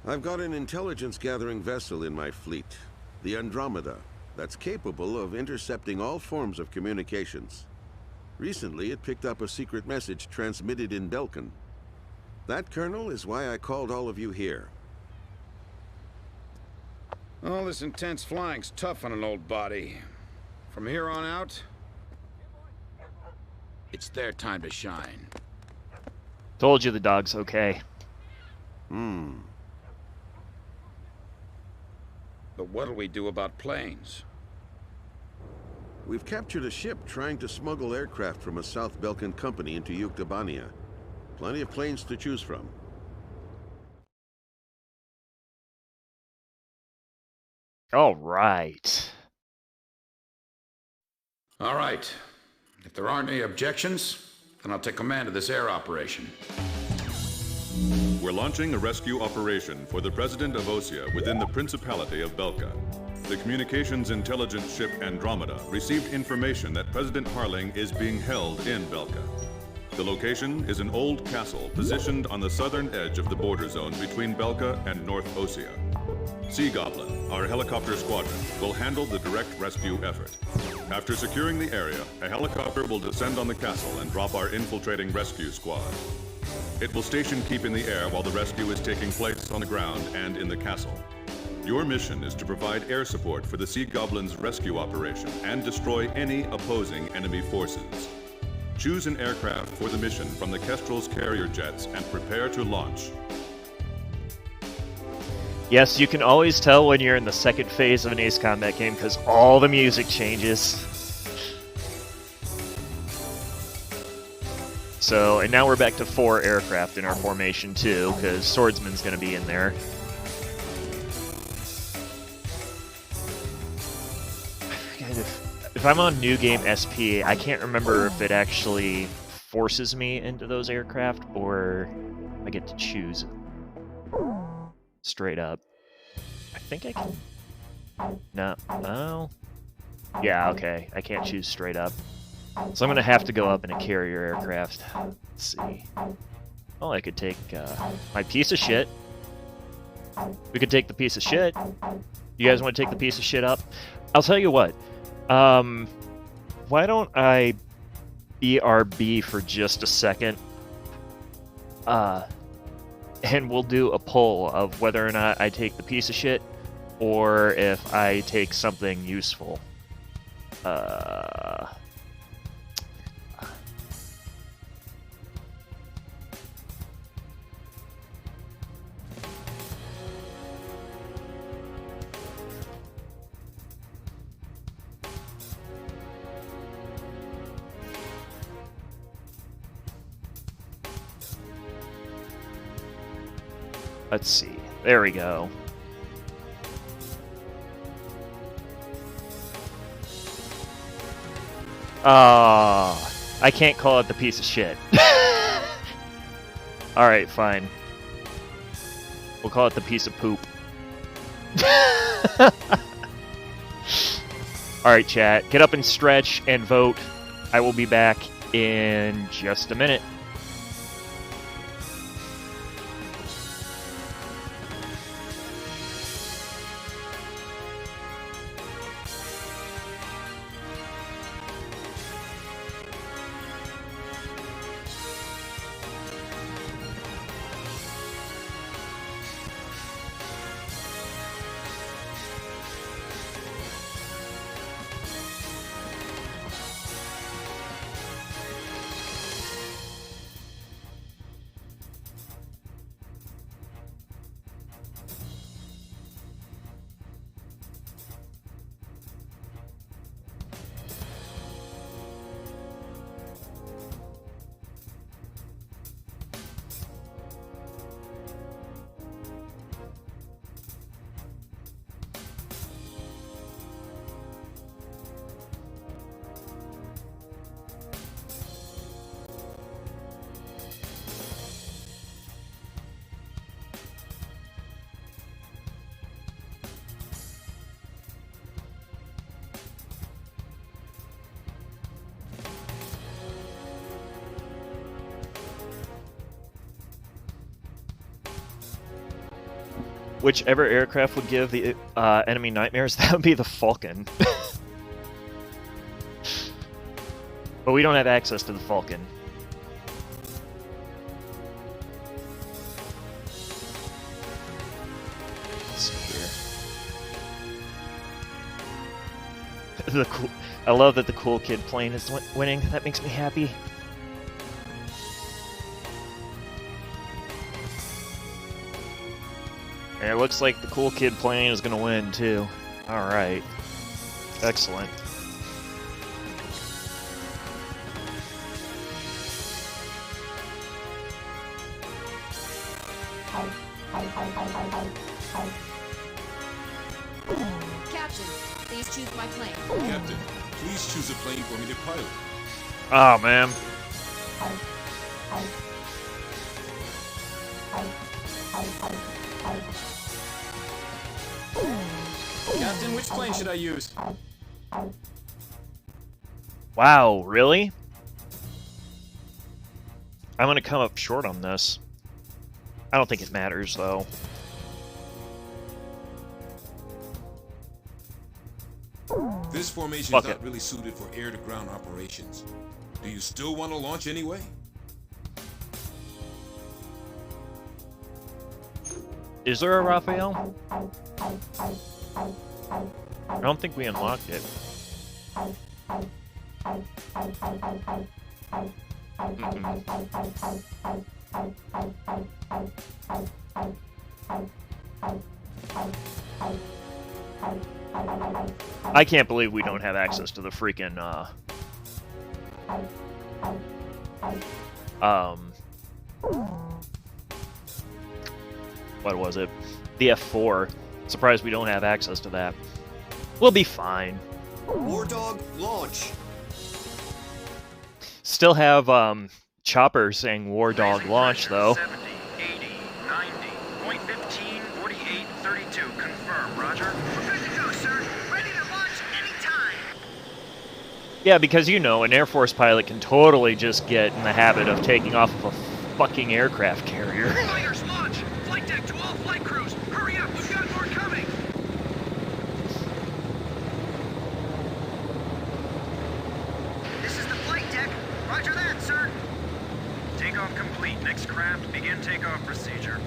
I've got an intelligence-gathering vessel in my fleet, the Andromeda, that's capable of intercepting all forms of communications. Recently, it picked up a secret message transmitted in Belkan. That, Colonel, is why I called all of you here. All this intense flying's tough on an old body. From here on out, it's their time to shine. Told you the dog's okay. But what'll we do about planes? We've captured a ship trying to smuggle aircraft from a South Belkan company into Yuktobania. Plenty of planes to choose from. All right. All right. If there aren't any objections, then I'll take command of this air operation. We're launching a rescue operation for the President of Osea within the Principality of Belka. The communications intelligence ship Andromeda received information that President Harling is being held in Belka. The location is an old castle positioned on the southern edge of the border zone between Belka and North Osea. Sea Goblin, our helicopter squadron, will handle the direct rescue effort. After securing the area, a helicopter will descend on the castle and drop our infiltrating rescue squad. It will station keep in the air while the rescue is taking place on the ground and in the castle. Your mission is to provide air support for the Sea Goblin's rescue operation and destroy any opposing enemy forces. Choose an aircraft for the mission from the Kestrel's carrier jets and prepare to launch. Yes, you can always tell when you're in the second phase of an Ace Combat game because all the music changes. So, and now we're back to 4 aircraft in our formation too, because Swordsman's going to be in there. If I'm on New Game SP, I can't remember if it actually forces me into those aircraft or I get to choose straight up. I think I can. No. Oh. Yeah, okay. I can't choose straight up. So I'm going to have to go up in a carrier aircraft. Let's see. Well, I could take my piece of shit. We could take the piece of shit. You guys want to take the piece of shit up? I'll tell you what. Why don't I BRB for just a second? And we'll do a poll of whether or not I take the piece of shit or if I take something useful. Let's see. There we go. I can't call it the piece of shit. Alright, fine. We'll call it the piece of poop. Alright, chat. Get up and stretch and vote. I will be back in just a minute. whichever aircraft would give the enemy nightmares, that would be the Falcon. But we don't have access to the Falcon. Let's see here. I love that the cool kid plane is winning. That makes me happy. And it looks like the cool kid plane is going to win, too. Alright. Excellent. Captain, please choose my plane. Captain, please choose a plane for me to pilot. Oh, man. Captain, which plane should I use? Wow, really? I'm gonna come up short on this. I don't think it matters, though. This formation Fuck is not it. really suited for air-to-ground operations. Do you still want to launch anyway? Is there a Raphael? I don't think we unlocked it. I can't believe we don't have access to the freaking, what was it? The F4. Surprised we don't have access to that. We'll be fine. War Dog, launch! Still have, Chopper saying War Dog launch, though. 70, 80, 90, point 15, 48, 32. Confirm, roger. We're good to go, sir. Ready to launch anytime. Yeah, because you know, an Air Force pilot can totally just get in the habit of taking off of a fucking aircraft carrier. Fighters launch! Flight deck to all flight crews! Hurry up, we've got more coming! This is the flight deck. Roger that, sir. Takeoff complete. Next craft, begin takeoff procedure.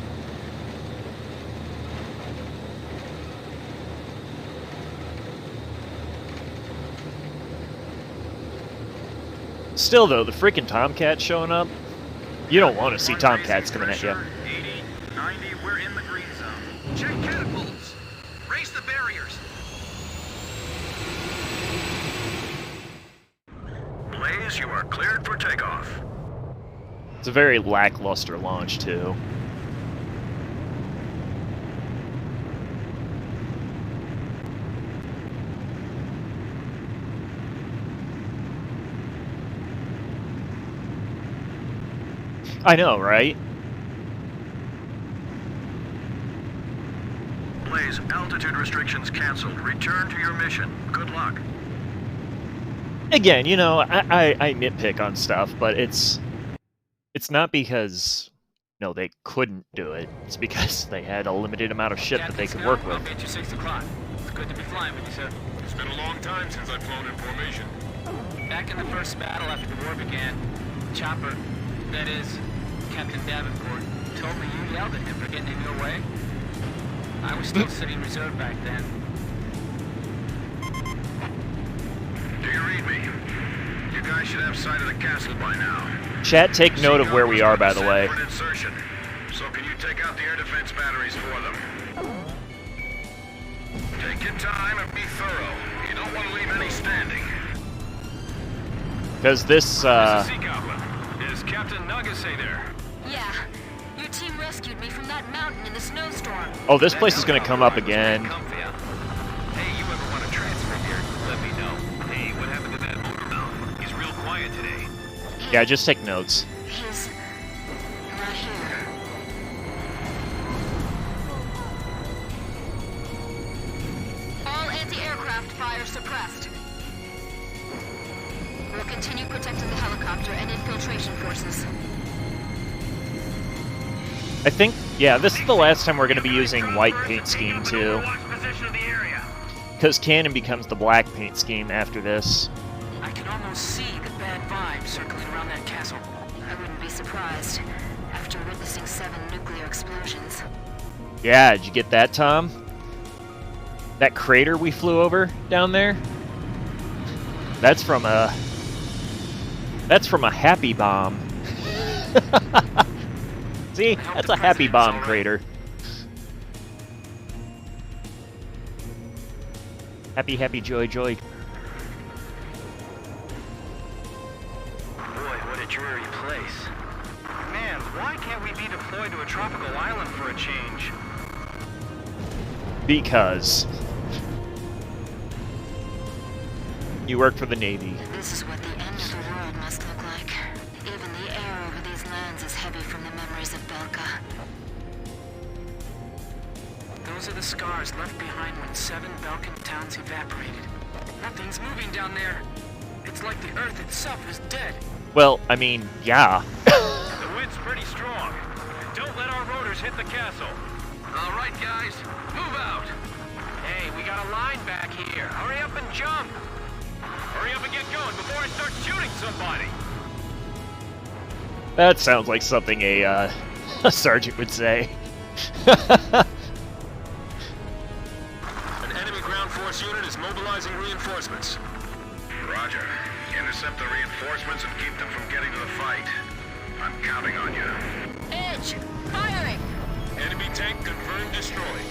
Still, though, the freaking Tomcat showing up, you don't want to see Tomcats coming at you. 80, 90, we're in the green zone. Check catapults. Raise the barriers. Blaze, you are cleared for takeoff. It's a very lackluster launch, too. I know, right? Blaze, altitude restrictions canceled. Return to your mission. Good luck. Again, you know, I nitpick on stuff, but it's not because, no, they couldn't do it. It's because they had a limited amount of shit that they could work with. I'll get you 6 o'clock. It's good to be flying with you, sir. It's been a long time since I've flown in formation. Back in the first battle after the war began, Chopper, that is, Captain Davenport, told me you yelled at him for getting in your way. I was still sitting reserve back then. Do you read me? You guys should have sight of the castle by now. Chat, take note of where we are, by the way. For an insertion. So can you take out the air defense batteries for them? Take your time and be thorough. You don't want to leave any standing. Because this, Is Captain Nagase there? Yeah. Your team rescued me from that mountain in the snowstorm. oh, this place is going to come up again. Hey, you ever want to transfer here? Let me know. Hey, what happened to that motor mount? He's real quiet today. Yeah, just take notes. He's not here. All anti-aircraft fire suppressed. We'll continue protecting the helicopter and infiltration forces. I think Yeah, this is the last time we're going to be using white paint scheme, too. Because Cannon becomes the black paint scheme after this. I can almost see the bad vibes circling around that castle. I wouldn't be surprised after witnessing 7 nuclear explosions. Yeah, did you get that, Tom? That crater we flew over down there? That's from a happy bomb. See? That's a happy bomb crater. Happy, happy, joy, joy. Boy, what a dreary place. Man, why can't we be deployed to a tropical island for a change? Because you work for the Navy. This is what the end of the world must look like. Even the air over these lands is heavy from the memories of Belka. Those are the scars left behind when 7 Balkan towns evaporated. Nothing's moving down there. It's like the Earth itself is dead. Well, I mean, yeah. The wind's pretty strong. Don't let our rotors hit the castle. All right, guys, move out. Hey, we got a line back here. Hurry up and jump. Hurry up and get going before I start shooting somebody. That sounds like something a sergeant would say. An enemy ground force unit is mobilizing reinforcements. Roger. Intercept the reinforcements and keep them from getting to the fight. I'm counting on you. Edge! Firing! Enemy tank confirmed destroyed.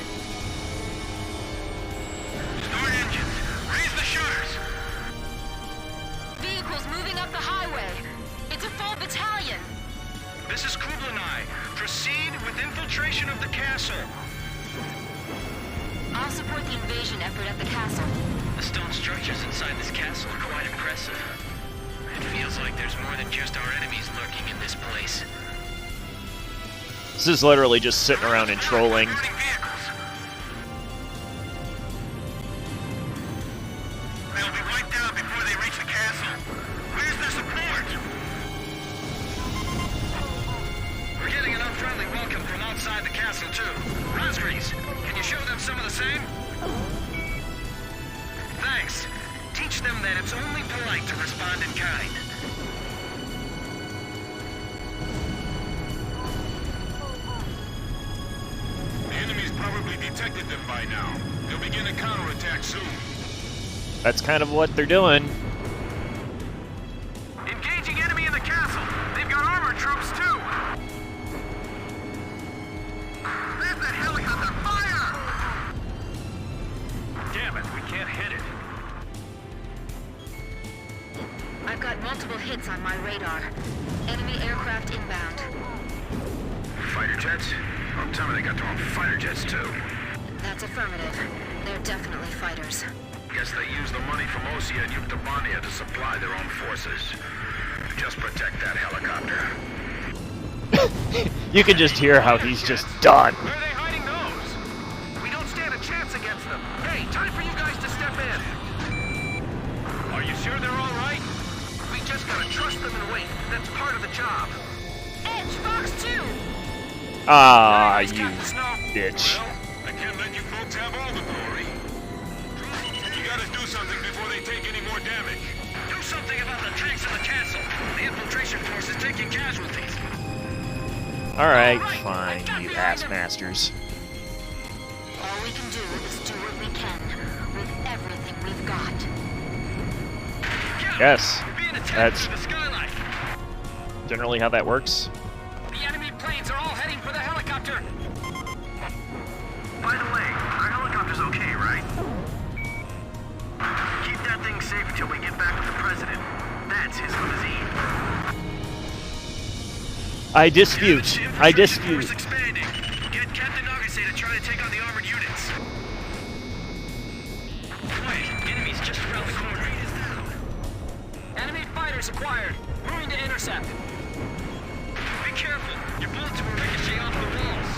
Start engines. Raise the shutters. Vehicles moving up the highway. It's a full battalion. This is Kublai. Proceed with infiltration of the castle. I'll support the invasion effort at the castle. The stone structures inside this castle are quite impressive. It feels like there's more than just our enemies lurking in this place. This is literally just sitting around and trolling. They'll be wiped out before they reach the castle. Where's their support? We're getting an unfriendly welcome from outside the castle, too. Rosgreaves, can you show them some of the same? Thanks. Teach them that it's only polite to respond in kind. The enemy's probably detected them by now. They'll begin a counterattack soon. That's kind of what they're doing. Engaging enemy in the castle. They've got armored troops, too. There's that helicopter. Fire! Damn it, we can't hit it. I've got multiple hits on my radar. Enemy aircraft inbound. Fighter jets? Oh, tell me they got their own fighter jets, too. That's affirmative. They're definitely fighters. Guess they use the money from Osea and Yuktobania to supply their own forces. Just protect that helicopter. You can just hear how he's just done. Where are they hiding those? We don't stand a chance against them. Hey, time for you guys to step in. Are you sure they're all right? We just gotta trust them and wait. That's part of the job. Edge, Fox 2! Ah, you bitch. Well, I can't let you folks have all the glory. You gotta do something before they take any more damage. Do something about the tanks in the castle. The infiltration force is taking casualties. Alright, fine, you ass masters. All we can do is do what we can with everything we've got. Yes, We're being attacked that's through the skylight. generally how that works. The enemy planes are all heading for the helicopter. By the way, our helicopter's okay, right? Keep that thing safe until we get back with the president. That's his limousine. I dispute. I dispute. Force expanding. Get Captain Nagase to try to take on the armored units. Wait, enemy's just around the corner. Enemy fighters acquired. Moving to intercept. Be careful. Your bullets will ricochet off the walls.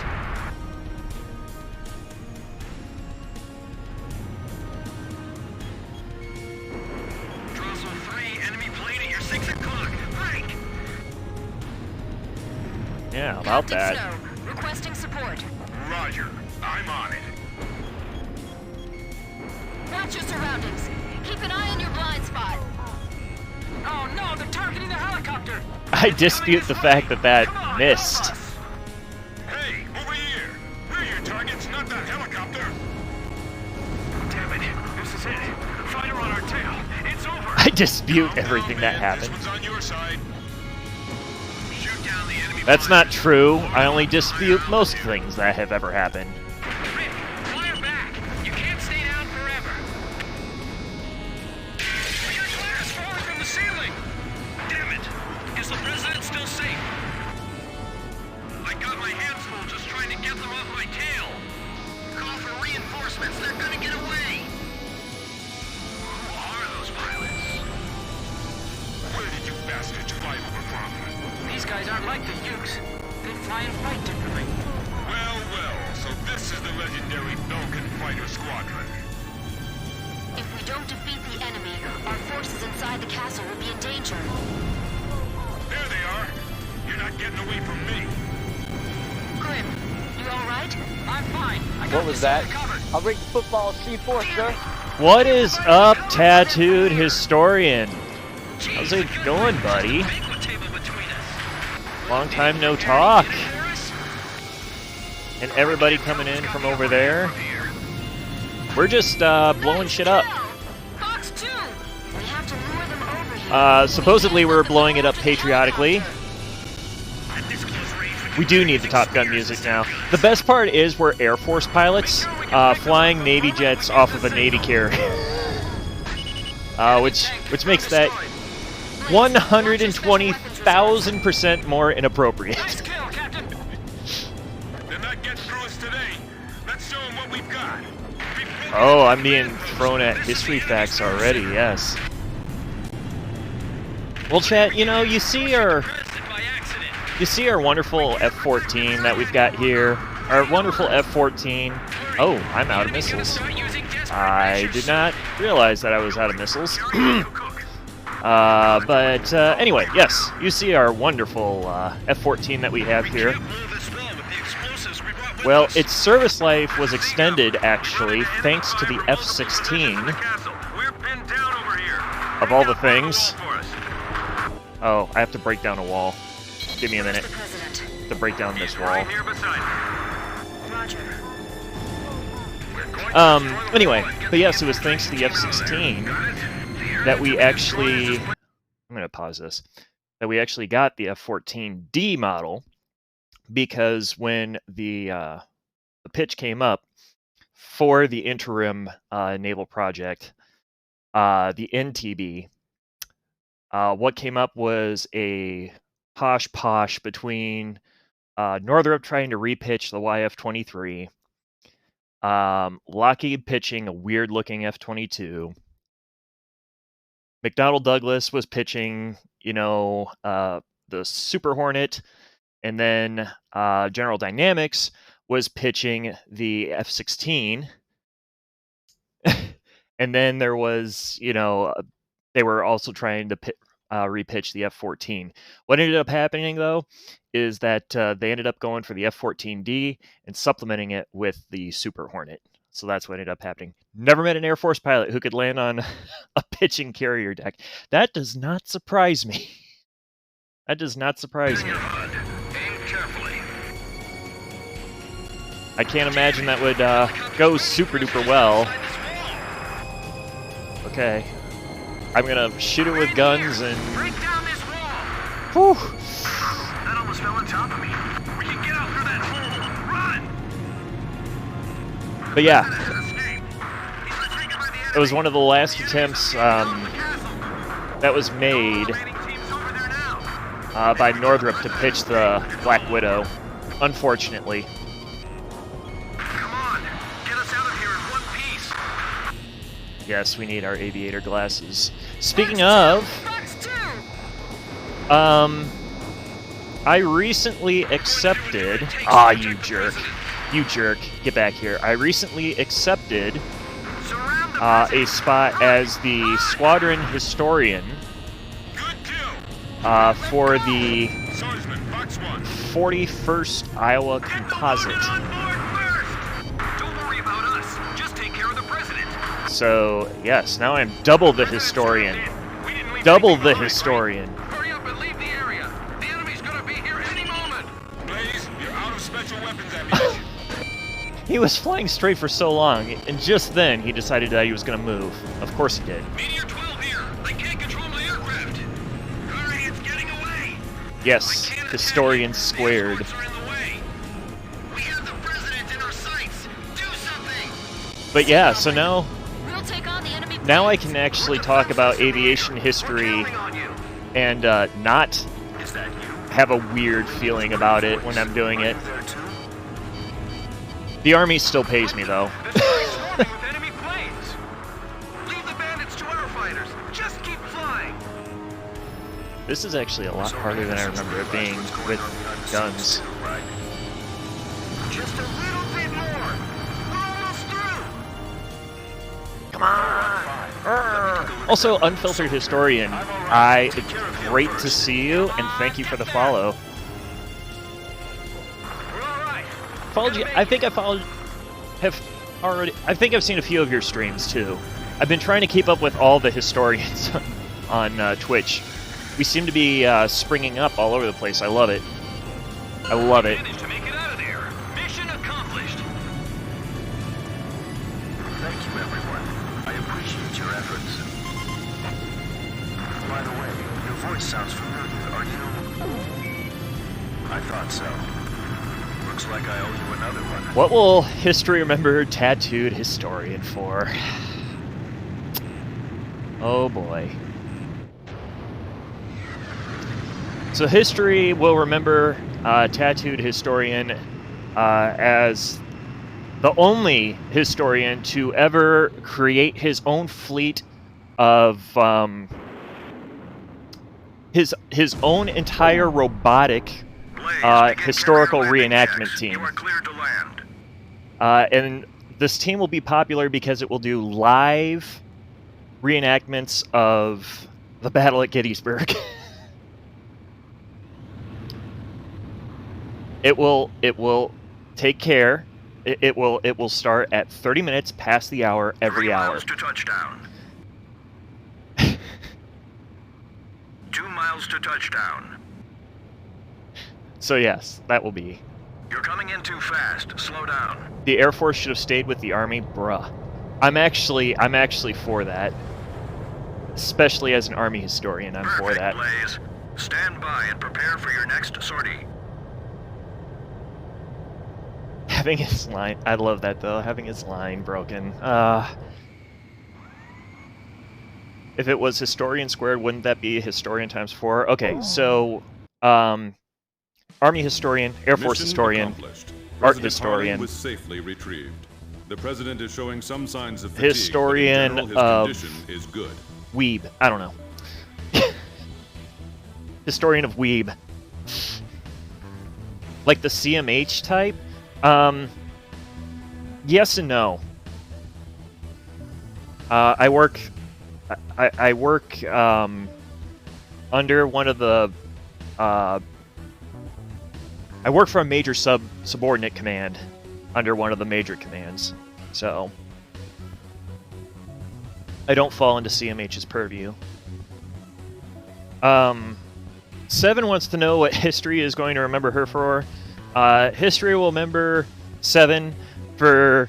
Drossel 3, enemy plane at your 6 o'clock. Break! Yeah, about Captain that. Snow, requesting support. Roger. I'm on it. Watch your surroundings. Keep an eye on your blind spot. Oh no, they're targeting the helicopter! I dispute the fact that that missed. Hey, over here! We're your targets, not that helicopter! Damn it, this is it. Fighter on our tail. It's over. I dispute everything that happened. This one's on your side. Shoot down the enemy. That's not true. I only dispute most things that have ever happened. Rip, fire back. You can't stay down forever. We got glass falling from the ceiling. Damn it. Is the president still safe? I got my hands full just trying to get them off my tail. Call for reinforcements. They're gonna get away. Who are those pilots? Where did you bastards fly over from? These guys aren't like the Ukes. They fly and fight differently. Well, so this is the legendary Belkan Fighter Squadron. If we don't defeat the enemy, our forces inside the castle will be in danger. There they are. You're not getting away from me. Grim, you alright? I'm fine. I got What was this that? covered. I'll rig the football C4, sir. What is up, tattooed historian? How's it going, buddy? Long time no talk. And everybody coming in from over there. We're just blowing shit up. Fox 2! We have to lure them over here. Supposedly we're blowing it up patriotically. We do need the Top Gun music now. The best part is we're Air Force pilots flying Navy jets off of a Navy carrier. which makes that 120,000% more inappropriate. They're not getting through us today. Let's show them what we've got. Oh, I'm being thrown at history facts already, yes. Well, chat, you see our wonderful F-14 that we've got here. Our wonderful F-14. Oh, I'm out of missiles. I did not realize that I was out of missiles. But anyway, yes, you see our wonderful F-14 that we have here. Well, its service life was extended, actually, thanks to the F-16. Of all the things. Oh, I have to break down a wall. Give me a minute to break down this wall. Anyway, but yes, it was thanks to the F-16 that we actually... I'm going to pause this. That we actually got the F-14D model, because when the pitch came up for the interim naval project, the NTB, what came up was a posh between Northrop trying to repitch the YF-23, Lockheed pitching a weird-looking F-22, McDonnell Douglas was pitching, the Super Hornet, and then General Dynamics was pitching the F-16, and then there was, they were also trying to repitch the F-14. What ended up happening, though, is that they ended up going for the F-14D and supplementing it with the Super Hornet. So that's what ended up happening. Never met an Air Force pilot who could land on a pitching carrier deck. That does not surprise me. That does not surprise me. I can't imagine that would go super duper well. Okay. I'm gonna shoot it with guns and... Whew. That almost fell on top of me. We can get out through that hole. Run! But yeah. It was one of the last attempts that was made by Northrop to pitch the Black Widow. Unfortunately. Come on, get us out of here in one piece. Yes, we need our aviator glasses. Speaking of, I recently accepted... Ah, you jerk. You jerk. Get back here. I recently accepted a spot as the squadron historian for the 41st Iowa Composite. Don't worry about us. Just take care of the president. So, yes, now I'm double the historian. Double the historian. Hurry up and leave the area. The enemy's gonna be here any moment. Blaze, you're out of special weapons ammunition. He was flying straight for so long, and just then he decided that he was going to move. Of course he did. Meteor 12 here. They can't control my aircraft. Hurry, it's getting away. Yes, historian squared. We have the president in our sights. Do something. But yeah, so now We'll take on the enemy. now I can actually talk about aviation history and not have a weird feeling about it when I'm doing it. The Army still pays me, though. Enemy planes. Leave the bandits to our fighters. Just keep flying. This is actually a lot harder than I remember it being with guns. Just a little bit more. We're almost through. Come on! Also, Unfiltered Historian, it's great to see you, and thank you for the follow. Followed you. I think I've seen a few of your streams too. I've been trying to keep up with all the historians on Twitch. We seem to be springing up all over the place. I love it. I love it. Managed to make it out of there. Mission accomplished. Thank you, everyone. I appreciate your efforts. By the way, your voice sounds familiar. Are you... I thought so. Looks like I owe you another one. What will history remember Tattooed Historian for? Oh boy. So history will remember Tattooed Historian as the only historian to ever create his own fleet of his own entire robotic historical reenactment team. And this team will be popular because it will do live reenactments of the Battle at Gettysburg. It will take care. It will start at 30 minutes past the hour every hour. 3 miles to touchdown. 2 miles to touchdown. So yes, that will be. You're coming in too fast. Slow down. The Air Force should have stayed with the Army, bruh. I'm actually for that. Especially as an Army historian, I'm for that. Blaze. Stand by and prepare for your next sortie. Having his line, I love that though. Having his line broken. If it was historian squared, wouldn't that be historian times 4? Okay, so Army historian, Air Force historian, art historian. Was safely retrieved. The president is showing some signs of fatigue, historian but in general, of his condition is good. Weeb. I don't know. Historian of Weeb. Like the CMH type? Yes and no. I work under one of the I work for a major subordinate command under one of the major commands, so I don't fall into CMH's purview. 7 wants to know what history is going to remember her for. History will remember 7 for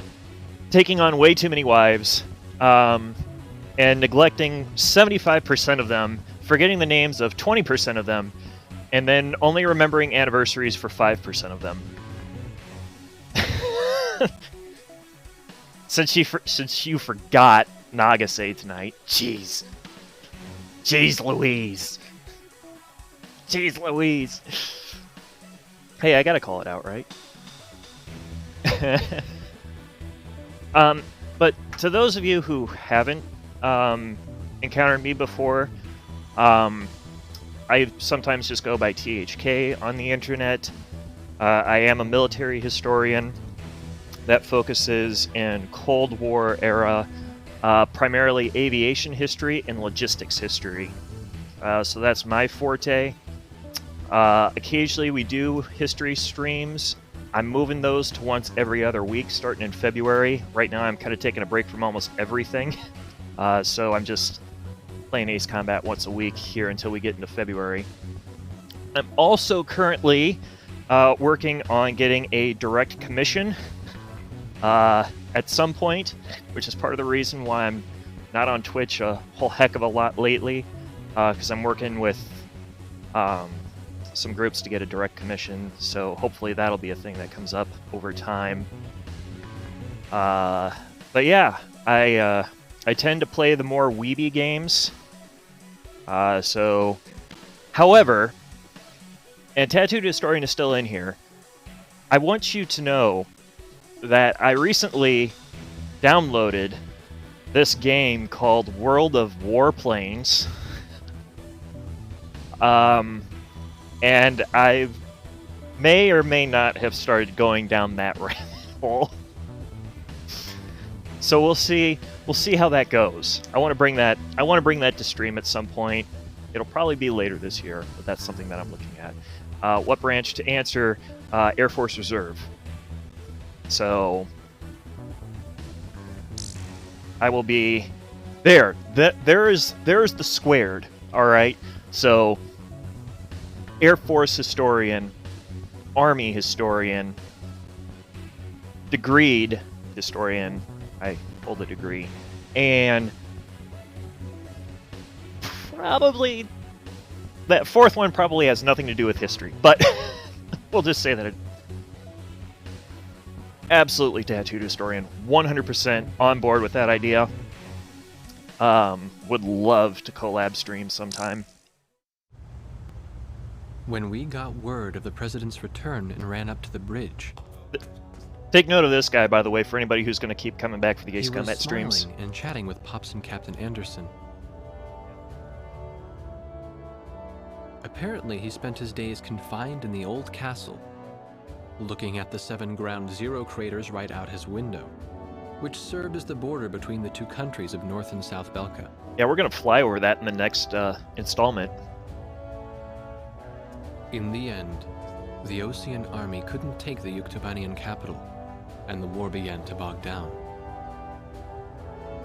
taking on way too many wives, and neglecting 75% of them, forgetting the names of 20% of them, and then only remembering anniversaries for 5% of them. Since you forgot Nagase tonight, jeez Louise. Jeez Louise. Hey, I gotta call it out, right? But to those of you who haven't encountered me before, I sometimes just go by THK on the internet. I am a military historian that focuses in Cold War era, primarily aviation history and logistics history. So that's my forte. Occasionally we do history streams. I'm moving those to once every other week starting in February. Right now I'm kind of taking a break from almost everything. So I'm just playing Ace Combat once a week here until we get into February. I'm also currently working on getting a direct commission at some point, which is part of the reason why I'm not on Twitch a whole heck of a lot lately, because I'm working with some groups to get a direct commission, so hopefully that'll be a thing that comes up over time. But yeah, I tend to play the more weeby games. However, and Tattooed Historian is still in here, I want you to know that I recently downloaded this game called World of Warplanes. And I may or may not have started going down that rabbit hole. So we'll see how that goes. I want to bring that to stream at some point. It'll probably be later this year, but that's something that I'm looking at. What branch to answer? Air Force Reserve. So I will be there. There's the squared. All right. So Air Force historian, Army historian, degreed historian. I pulled a degree, and probably that fourth one probably has nothing to do with history, but we'll just say that it absolutely Tattooed Historian, 100% on board with that idea. Would love to collab stream sometime. When we got word of the president's return and ran up to the bridge, take note of this guy, by the way, for anybody who's going to keep coming back for the Ace Combat streams. He was smiling and chatting with Pops and Captain Anderson. Apparently, he spent his days confined in the old castle, looking at the 7 Ground Zero craters right out his window, which served as the border between the two countries of North and South Belka. Yeah, we're going to fly over that in the next installment. In the end, the Osean army couldn't take the Yuktobanian capital, and the war began to bog down.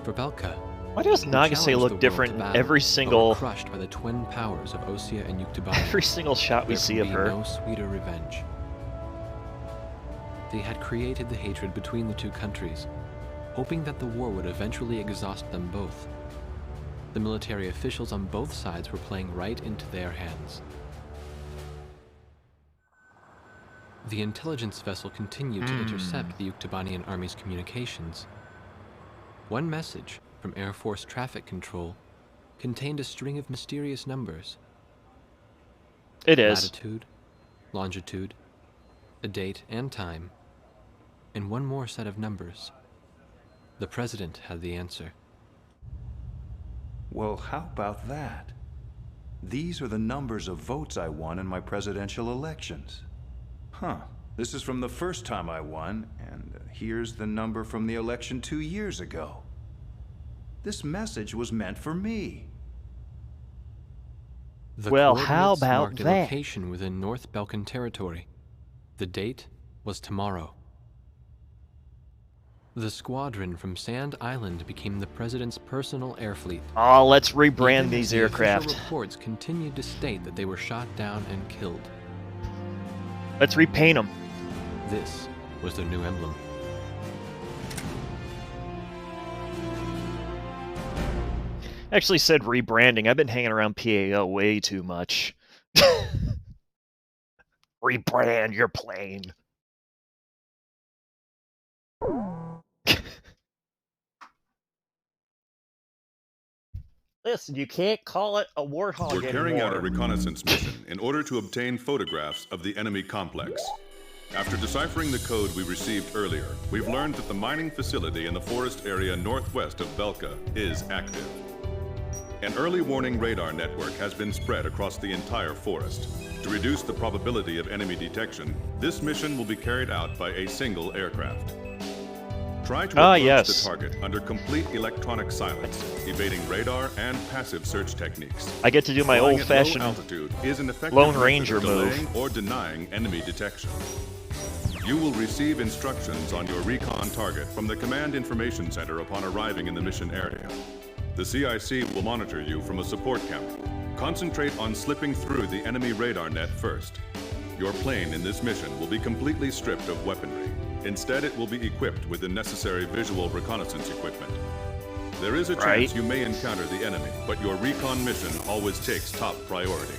For Belka, why does Nagase look different every single crushed by the twin powers of Osea and Yuktobania? Every single shot we see of her. No sweeter revenge. They had created the hatred between the two countries, hoping that the war would eventually exhaust them both. The military officials on both sides were playing right into their hands. The intelligence vessel continued to intercept the Yuktobanian army's communications. One message from Air Force Traffic Control contained a string of mysterious numbers. It is. Latitude, longitude, a date and time, and one more set of numbers. The president had the answer. Well, how about that? These are the numbers of votes I won in my presidential elections. Huh, this is from the first time I won, and here's the number from the election 2 years ago. This message was meant for me. Well, how about marked a location within North Belkan territory. The date was tomorrow. The squadron from Sand Island became the president's personal air fleet. Oh, let's rebrand these aircraft. Official reports continued to state that they were shot down and killed. Let's repaint them. This was their new emblem. Actually said rebranding. I've been hanging around PAO way too much. Rebrand your plane. Listen, you can't call it a warthog anymore. We're carrying out a reconnaissance mission in order to obtain photographs of the enemy complex. After deciphering the code we received earlier, we've learned that the mining facility in the forest area northwest of Belka is active. An early warning radar network has been spread across the entire forest. To reduce the probability of enemy detection, this mission will be carried out by a single aircraft. Try to approach yes. the target under complete electronic silence, evading radar and passive search techniques. I get to do my Flying at low old-fashioned altitude is an effective Lone method of Ranger delaying move. or denying enemy detection. You will receive instructions on your recon target from the Command Information Center upon arriving in the mission area. The CIC will monitor you from a support camera. Concentrate on slipping through the enemy radar net first. Your plane in this mission will be completely stripped of weaponry. Instead, it will be equipped with the necessary visual reconnaissance equipment. There is a chance you may encounter the enemy, but your recon mission always takes top priority.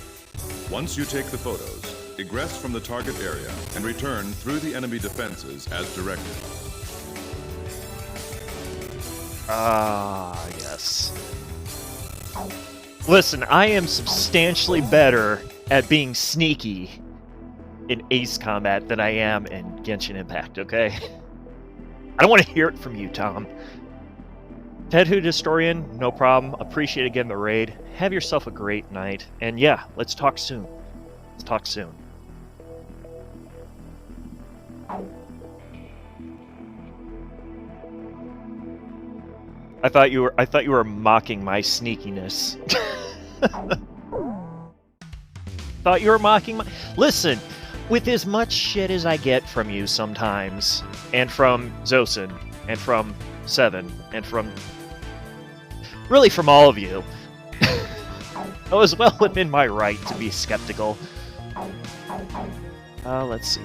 Once you take the photos, egress from the target area and return through the enemy defenses as directed. Ah, yes. Listen, I am substantially better at being sneaky in Ace Combat than I am in Genshin Impact, okay? I don't want to hear it from you, Tom. Ted Hood Historian, no problem. Appreciate again the raid. Have yourself a great night. And yeah, let's talk soon. Let's talk soon. I thought you were mocking my sneakiness. Thought you were mocking my... Listen, with as much shit as I get from you sometimes, and from Zosin, and from Seven, and from... really from all of you, I was well within my right to be skeptical. Let's see.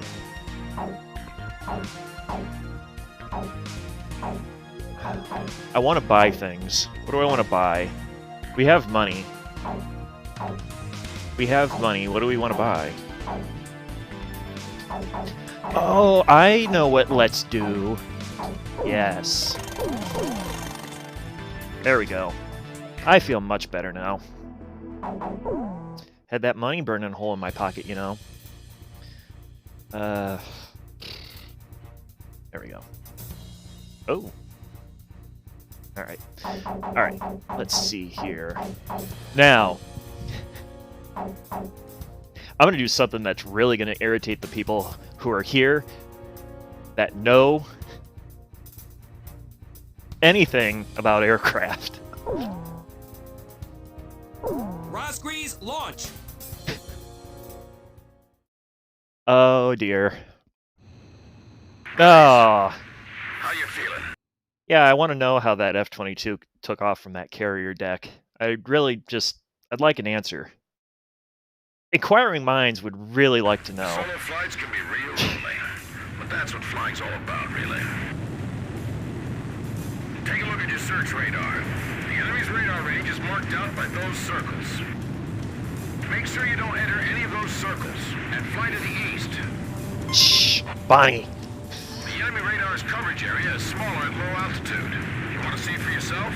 I want to buy things. What do I want to buy? We have money. We have money. What do we want to buy? Oh, I know what let's do. Yes. There we go. I feel much better now. Had that money burning a hole in my pocket, you know. There we go. Oh. Alright. Alright. Let's see here. Now, I'm going to do something that's really going to irritate the people who are here that know anything about aircraft. Rosgrease, launch! Oh dear. Oh. How you feeling? Yeah, I want to know how that F-22 took off from that carrier deck. I'd like an answer. Inquiring minds would really like to know. Solo flights can be real lonely, but that's what flying's all about, really. Take a look at your search radar. The enemy's radar range is marked out by those circles. Make sure you don't enter any of those circles, and fly to the east. Shh, Bonnie. The enemy radar's coverage area is smaller at low altitude. You want to see for yourself?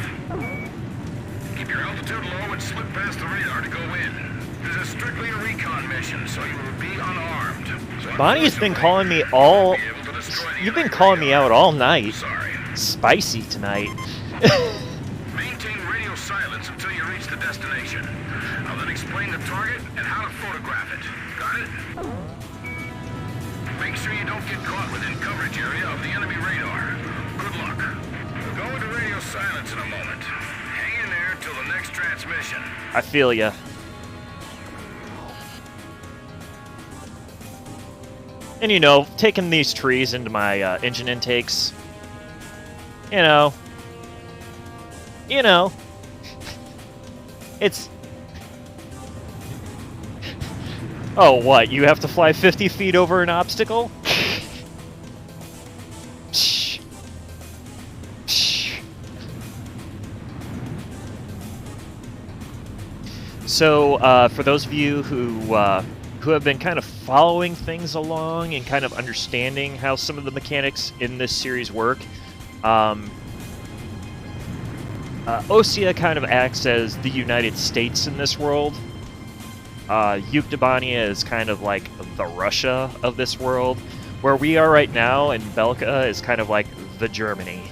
Keep your altitude low and slip past the radar to go in. This is strictly a recon mission, so you will be unarmed. So Bonnie's been calling me all... You've been calling me out all night. Sorry. Spicy tonight. Maintain radio silence until you reach the destination. I'll then explain the target and how to photograph it. Got it? Make sure you don't get caught within coverage area of the enemy radar. Good luck. We'll go into radio silence in a moment. Hang in there till the next transmission. I feel ya. And you know, taking these trees into my engine intakes, you know, it's... Oh, what? You have to fly 50 feet over an obstacle? So, for those of you who have been kind of following things along and kind of understanding how some of the mechanics in this series work, Osea kind of acts as the United States in this world. Yuktobania is kind of like the Russia of this world. Where we are right now in Belka is kind of like the Germany.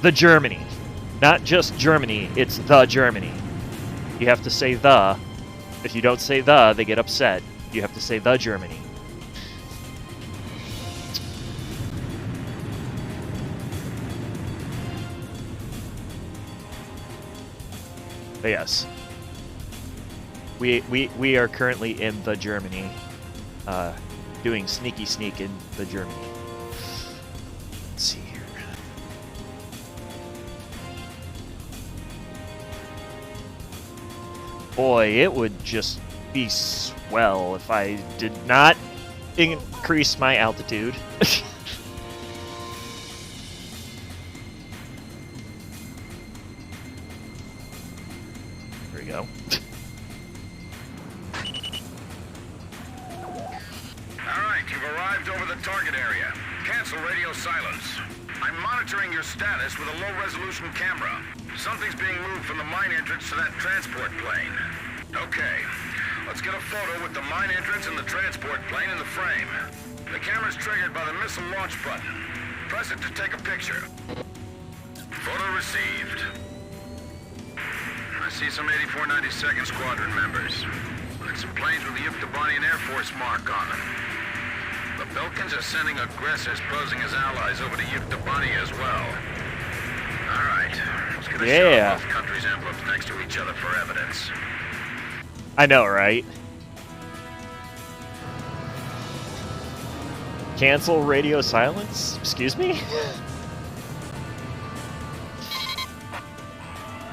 The Germany. Not just Germany, it's the Germany. You have to say the. If you don't say the, they get upset. You have to say the Germany. But yes. We are currently in the Germany, doing sneaky sneak in the Germany. Let's see here. Boy, it would just be swell if I did not increase my altitude. There we go. Alright, you've arrived over the target area. Cancel radio silence. I'm monitoring your status with a low-resolution camera. Something's being moved from the mine entrance to that transport plane. Okay, let's get a photo with the mine entrance and the transport plane in the frame. The camera's triggered by the missile launch button. Press it to take a picture. Photo received. I see some 84 92nd Squadron members. And some planes with the Yuktobanian Air Force mark on them. The Belkans are sending aggressors posing as allies over to Yuktobani as well. Alright, let's get a shot of both countries' emblems next to each other for evidence. I know, right? Cancel radio silence? Excuse me?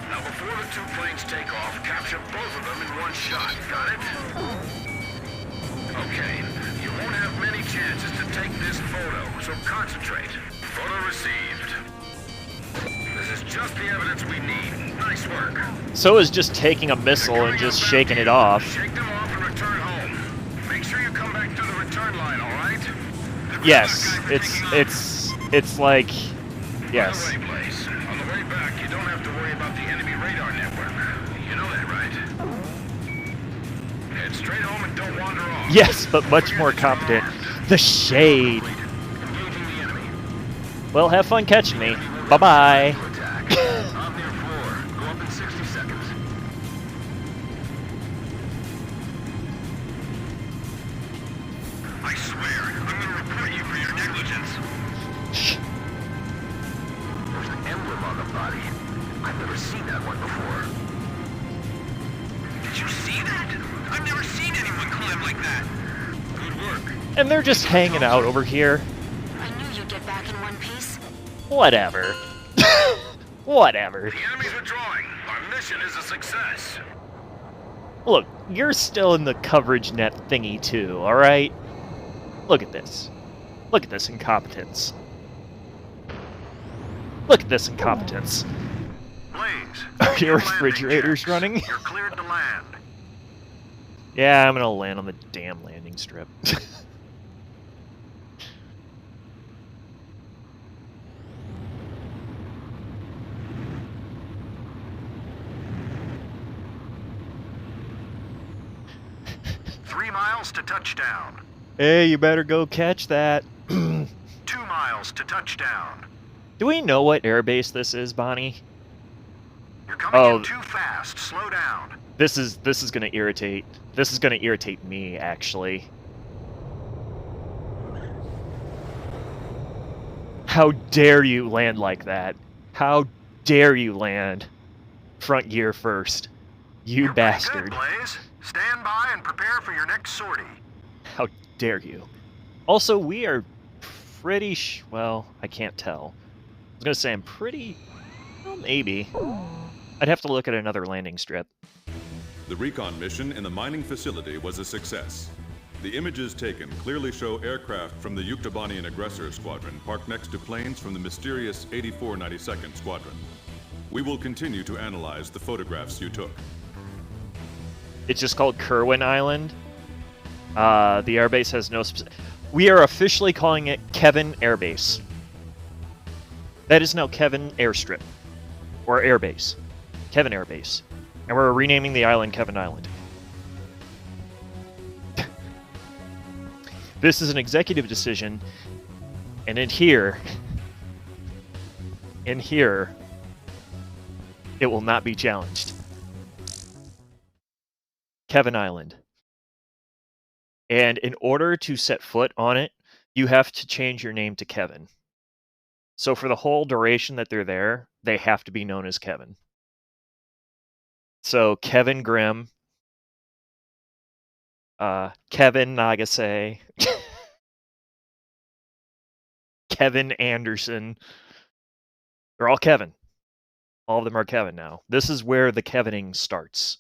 Now, before the two planes take off, capture both of them in one shot. Got it? Okay, you won't have many chances to take this photo, so concentrate. Photo received. This is just the evidence we need. Nice work. So is just taking a missile and just shaking it off. Shake them off and return home. Make sure you come back through the return line, all right? Yes, it's like, yes. On the way back, you don't have to worry about the enemy radar network. You know that, right? Head straight home and don't wander off. Yes, but much more competent. The shade. Well, have fun catching me. Bye-bye. I swear, I'm gonna report you for your negligence. There's an emblem on the body. I've never seen that one before. Did you see that? I've never seen anyone climb like that. Good work. And they're just hanging out over here. I knew you'd get back in one piece. Whatever. Whatever. The enemy's withdrawing. Our mission is a success. Look, you're still in the coverage net thingy too, alright? Look at this. Look at this incompetence. Look at this incompetence. Blaze, Are your refrigerators running? You're cleared to land. Yeah, I'm gonna land on the damn landing strip. To touchdown. Hey, you better go catch that. 2 miles to touchdown. Do we know what airbase this is, Bonnie? You're coming in too fast. Slow down. This is gonna irritate. This is gonna irritate me, actually. How dare you land like that? How dare you land front gear first? You bastard. Good, Blaze. Stand by and prepare for your next sortie. How dare you? Also, we are pretty well, I can't tell. I was gonna say I'm pretty... Well, maybe. I'd have to look at another landing strip. The recon mission in the mining facility was a success. The images taken clearly show aircraft from the Yuktobanian Aggressor Squadron parked next to planes from the mysterious 84 92nd Squadron. We will continue to analyze the photographs you took. It's just called Kerwin Island. The airbase has no We are officially calling it Kevin Air Base. That is now Kevin Airstrip. Or Airbase. Kevin Air Base. And we're renaming the island Kevin Island. This is an executive decision. And in here... it will not be challenged. Kevin Island. And in order to set foot on it, you have to change your name to Kevin. So for the whole duration that they're there, they have to be known as Kevin. So Kevin Grimm, Kevin Nagase, Kevin Anderson. They're all Kevin. All of them are Kevin now. This is where the Kevining starts.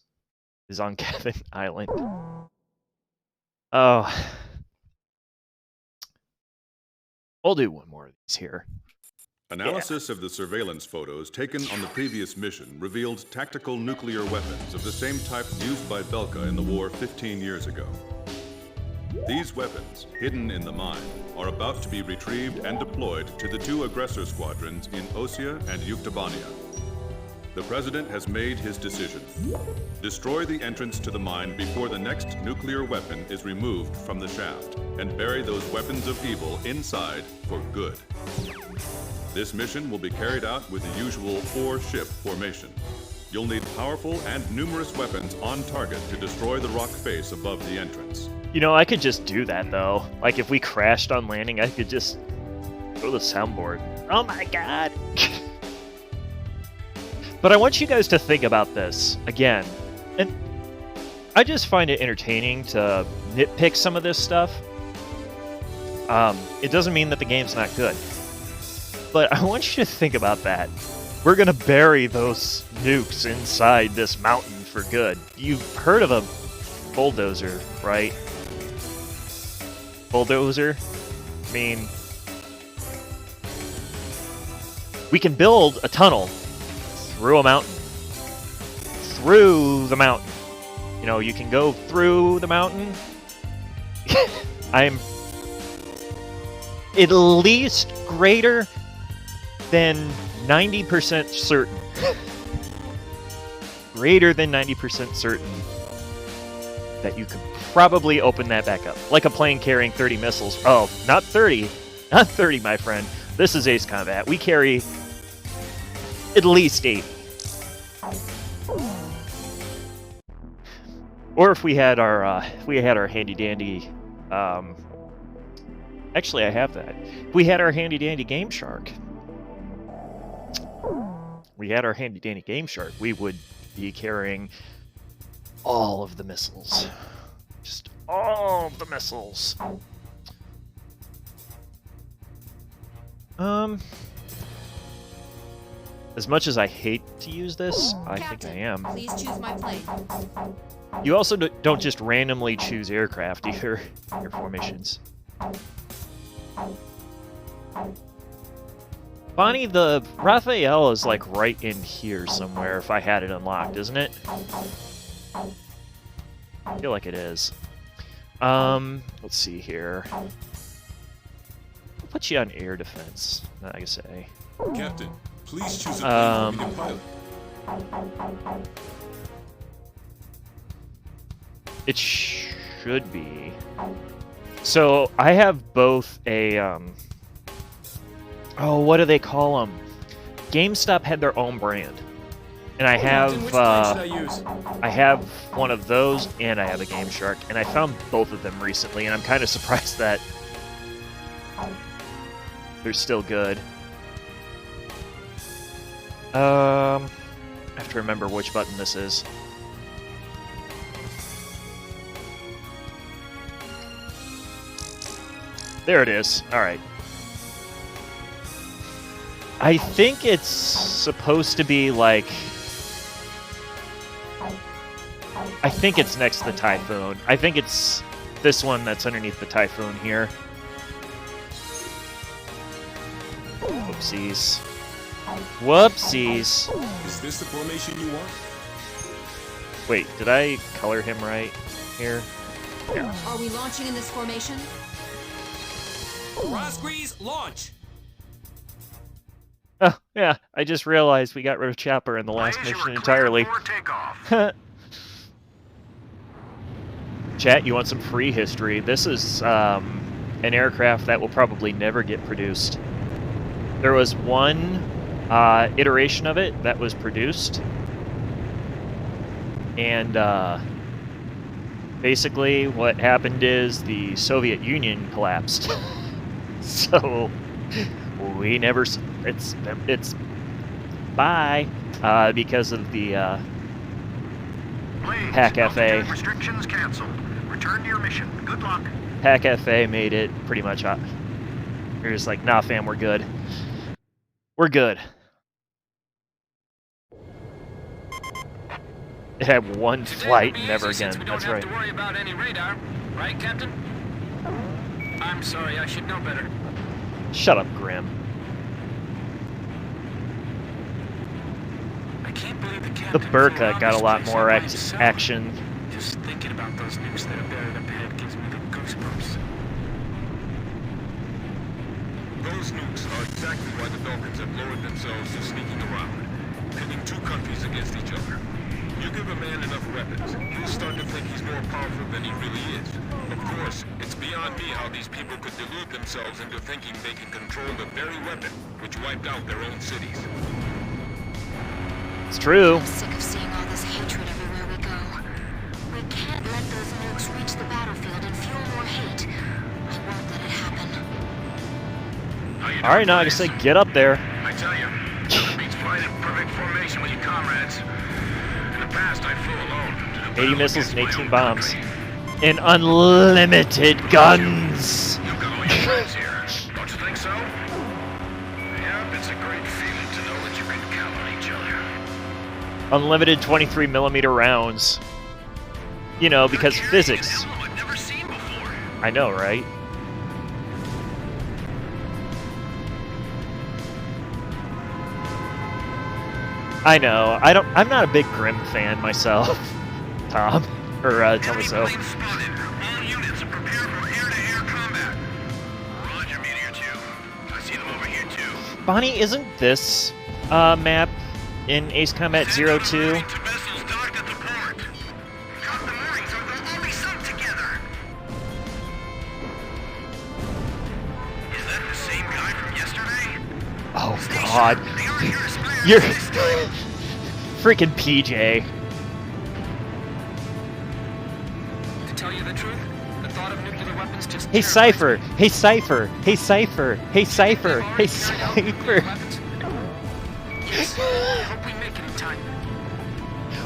Is on Kevin Island. Oh. We'll do one more of these here. Analysis of the surveillance photos taken on the previous mission revealed tactical nuclear weapons of the same type used by Belka in the war 15 years ago. These weapons, hidden in the mine, are about to be retrieved and deployed to the 2 aggressor squadrons in Osea and Yuktobania. The President has made his decision. Destroy the entrance to the mine before the next nuclear weapon is removed from the shaft, and bury those weapons of evil inside for good. This mission will be carried out with the usual 4-ship formation. You'll need powerful and numerous weapons on target to destroy the rock face above the entrance. You know, I could just do that, though. Like, if we crashed on landing, I could just go to the soundboard. Oh my god! But I want you guys to think about this, again. And I just find it entertaining to nitpick some of this stuff. It doesn't mean that the game's not good. But I want you to think about that. We're gonna bury those nukes inside this mountain for good. You've heard of a bulldozer, right? Bulldozer? I mean, we can build a tunnel through a mountain. Through the mountain. You know, you can go through the mountain. I'm at least greater than 90% certain. Greater than 90% certain that you could probably open that back up. Like a plane carrying 30 missiles. Oh, not 30. Not 30, my friend. This is Ace Combat. We carry at least 8. Or if we had our handy dandy, actually I have that. If we had our handy dandy Game Shark. We had our handy dandy Game Shark. We would be carrying all of the missiles. Just all of the missiles. As much as I hate to use this, I think I am. Please choose my plane. You also don't just randomly choose aircraft either, your formations. Bonnie, the Raphael is like right in here somewhere if I had it unlocked, isn't it? I feel like it is. Let's see here. I'll put you on air defense, I can say. Captain, please choose a plane for your pilot. It should be. So I have both a oh, what do they call them? GameStop had their own brand, and I have I have one of those, and I have a Game Shark, and I found both of them recently, and I'm kind of surprised that they're still good. I have to remember which button this is. There it is. Alright. I think it's supposed to be like... I think it's next to the Typhoon. I think it's this one that's underneath the Typhoon here. Whoopsies. Whoopsies. Is this the formation you want? Wait, did I color him right here? Yeah. Are we launching in this formation? Rosgrees, launch! Oh, yeah, I just realized we got rid of Chopper in the last mission entirely. Chat, you want some free history? This is an aircraft that will probably never get produced. There was one iteration of it that was produced, and basically what happened is the Soviet Union collapsed. So we never, it's bye, because of the Hack FA. Restrictions canceled. Return to your mission. Good luck. Hack FA made it pretty much up. You're just like, nah, fam, we're good. We're good. It had one flight, never again. That's right. We don't have to worry about any radar, right, Captain? I'm sorry, I should know better. Shut up, Grim. I can't believe the The captain Burka got a lot more action. Just thinking about those nukes that are buried up ahead gives me the goosebumps. Those nukes are exactly why the Vulcans have lowered themselves to sneaking around, pitting two countries against each other. You give a man enough weapons, he'll start to think he's more powerful than he really is. Of course, it's beyond me how these people could delude themselves into thinking they can control the very weapon which wiped out their own cities. It's true. I'm sick of seeing all this hatred everywhere we go. We can't let those nukes reach the battlefield and fuel more hate. I won't let it happen. Alright, now I just say get up there. I tell you, nothing beats flying in perfect formation with your comrades. In the past, I flew alone. 80 missiles and 18 bombs. And unlimited guns! You've got all your friends here. Don't you think so? Yep, it's a great feeling to know that you can count on each other. Unlimited 23mm rounds. You know, because physics. I've never seen before. I know, right? I know. I'm not a big Grim fan myself. Tom. Or, tell me so. All units prepare for air-to-air combat. Roger, Meteor 2. I see them over here, too. Bonnie, isn't this map in Ace Combat 02? Vessels docked at the port. Cut the moorings or they'll all be sunk together. Is that the same guy from yesterday? Oh, God. You're freaking PJ. To tell you the truth, the thought of nuclear weapons just... Hey, Cypher! Hey, Cypher! Hey, Cypher! Hey, Cypher! Hey, Cypher! Yes, I hope we make it in time.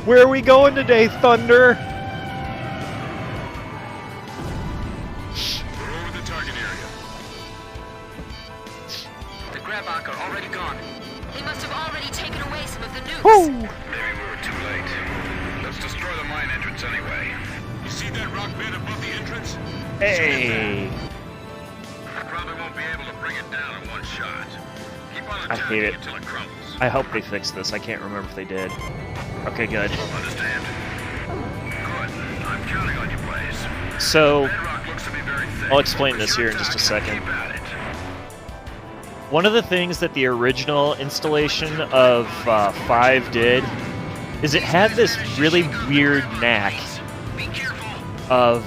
Where are we going today, Thunder? We're over the target area. The Grabach are already gone. They must have already taken away some of the nukes. Woo! Maybe we were too late. Let's destroy the mine entrance anyway. You see that rock bed above the entrance? Hey! I probably won't be able to bring it down in one shot. Keep on I attacking hate it. until it crumbles. I hope they fixed this. I can't remember if they did. Okay, good. Understand? Good. I'm counting on you, Blaze. So, Bedrock looks to be very thick. I'll explain this With your here in just a attack, second. keep at it. One of the things that the original installation of 5 did is it had this really weird knack of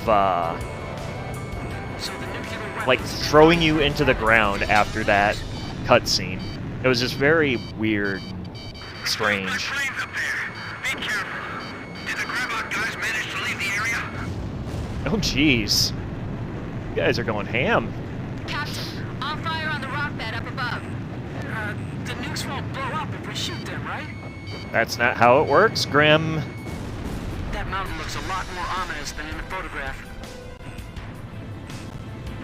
like throwing you into the ground after that cutscene. It was just very weird, strange. Be careful. Did the Grabach guys manage to leave the area? Oh jeez, you guys are going ham. Captain, on fire on the rock bed up above. The nukes won't blow up if we shoot them, right? That's not how it works, Grim. That mountain looks a lot more ominous than in the photograph.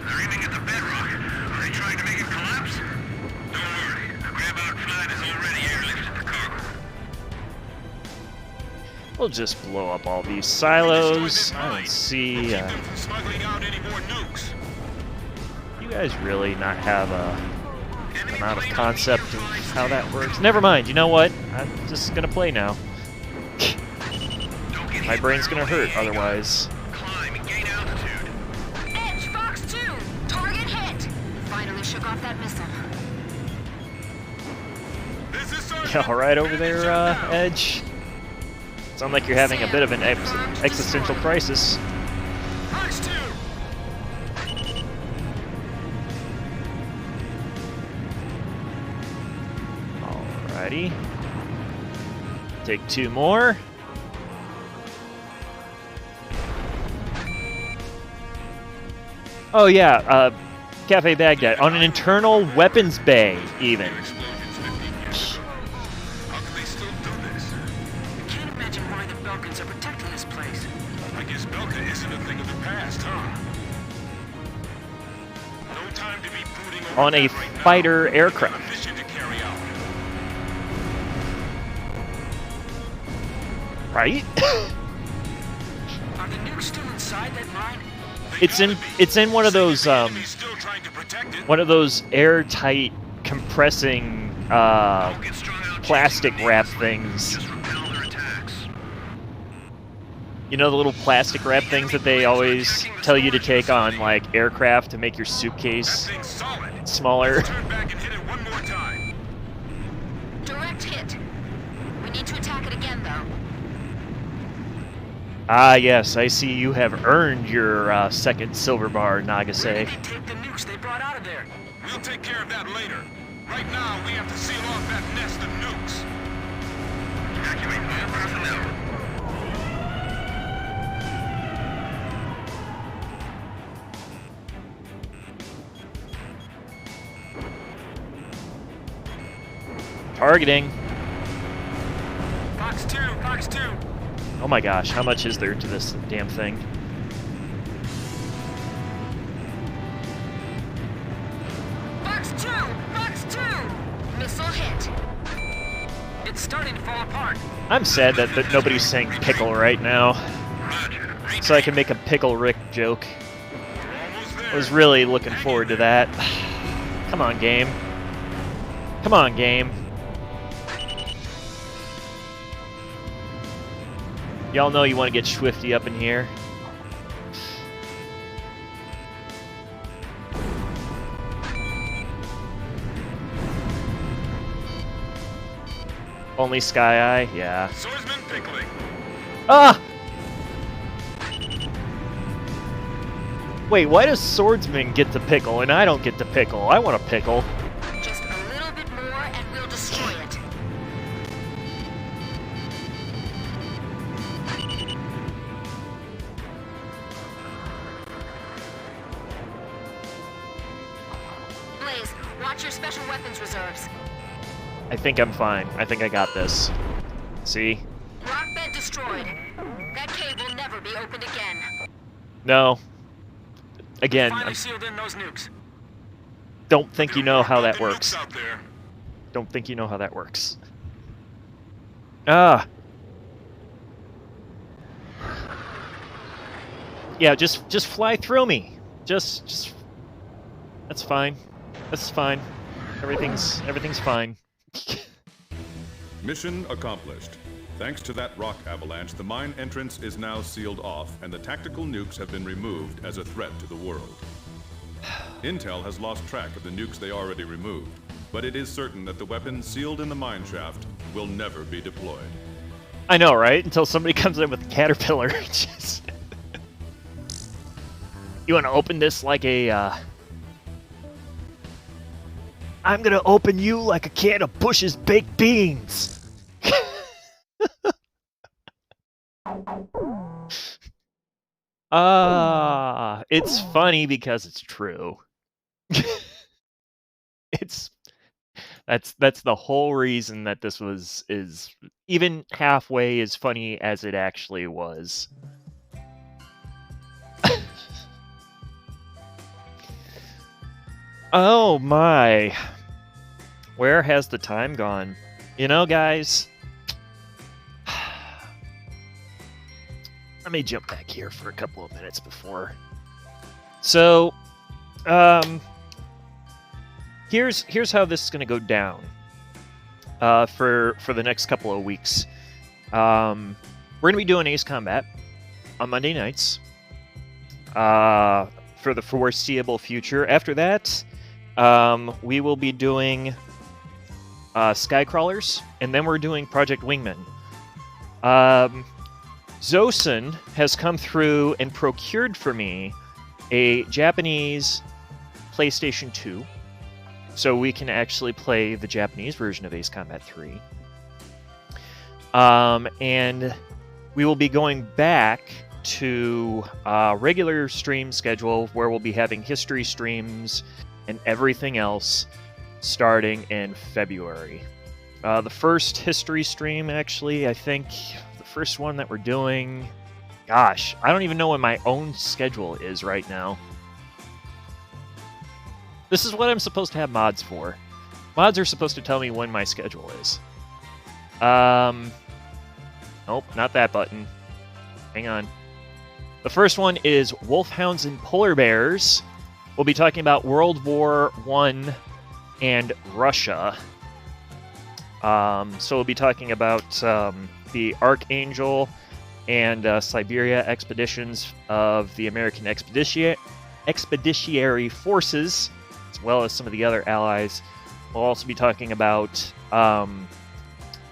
They're aiming at the bedrock. Are they trying to make it collapse? Don't worry. The Grabach flight is already airlifted the cargo. We'll just blow up all these silos. I don't see. Keep them from smuggling out any more nukes. You guys really not have a amount of concept of how that works. Never mind. You know what? I'm just gonna play now. My brain's gonna hurt otherwise. Climb and gain altitude. Edge, Fox 2! Target hit! Finally shook off that missile. This is You all right over there, Edge? Sound like you're having a bit of an existential crisis. Fox 2! Alrighty. Take 2 more. Oh yeah, Cafe Baghdad. On an internal weapons bay, even. How can they still do this? I can't imagine why the Belkans are protecting this on a fighter aircraft. Right? Are the nukes still inside that mine? It's in one of those airtight compressing plastic wrap things. You know the little plastic wrap things that they always tell you to take on like aircraft to make your suitcase smaller? Direct hit. We need to attack it again, though. Ah, yes, I see you have earned your second silver bar, Nagase. Take the nukes they brought out of there. We'll take care of that later. Right now, we have to seal off that nest of nukes. Evacuate all personnel. Targeting. Fox 2, Fox 2. Oh my gosh, how much is there to this damn thing? Fox 2! Fox 2! Missile hit. It's starting to fall apart. I'm sad that nobody's saying pickle right now. So I can make a Pickle Rick joke. I was really looking forward to that. Come on, game. Come on, game. Y'all know you want to get Swifty up in here. Only Sky Eye? Yeah. Swordsman pickling. Ah! Wait, why does Swordsman get to pickle and I don't get to pickle? I want a pickle. Just a little bit more and we'll destroy it. Blaze, watch your special weapons reserves. I think I'm fine. I think I got this. See? Rock bed destroyed. That cave will never be opened again. No. Again, Finally sealed in those nukes. don't think you know how that works. Don't think you know how that works. Ah. Yeah, just fly through me. Just that's fine. That's fine. Everything's fine. Mission accomplished. Thanks to that rock avalanche, the mine entrance is now sealed off, and the tactical nukes have been removed as a threat to the world. Intel has lost track of the nukes they already removed, but it is certain that the weapons sealed in the mine shaft will never be deployed. I know, right? Until somebody comes in with a caterpillar. Just you want to open this like a, I'm gonna open you like a can of Bush's baked beans. It's funny because it's true. That's the whole reason that this is even halfway as funny as it actually was. Oh my. Where has the time gone? You know, guys, let me jump back here for a couple of minutes before. So, here's how this is going to go down for the next couple of weeks. We're going to be doing Ace Combat on Monday nights for the foreseeable future. After that, we will be doing Skycrawlers, and then we're doing Project Wingman. Zosen has come through and procured for me a Japanese PlayStation 2, so we can actually play the Japanese version of Ace Combat 3. And we will be going back to regular stream schedule where we'll be having history streams and everything else starting in February. The first history stream, actually, I think the first one that we're doing, gosh, I don't even know what my own schedule is right now. This is what I'm supposed to have mods for. Mods are supposed to tell me when my schedule is. Nope, not that button. Hang on. The first one is Wolfhounds and Polar Bears. We'll be talking about World War I and Russia. So we'll be talking about the Archangel and Siberia expeditions of the American Expeditionary Forces, as well as some of the other allies. We'll also be talking about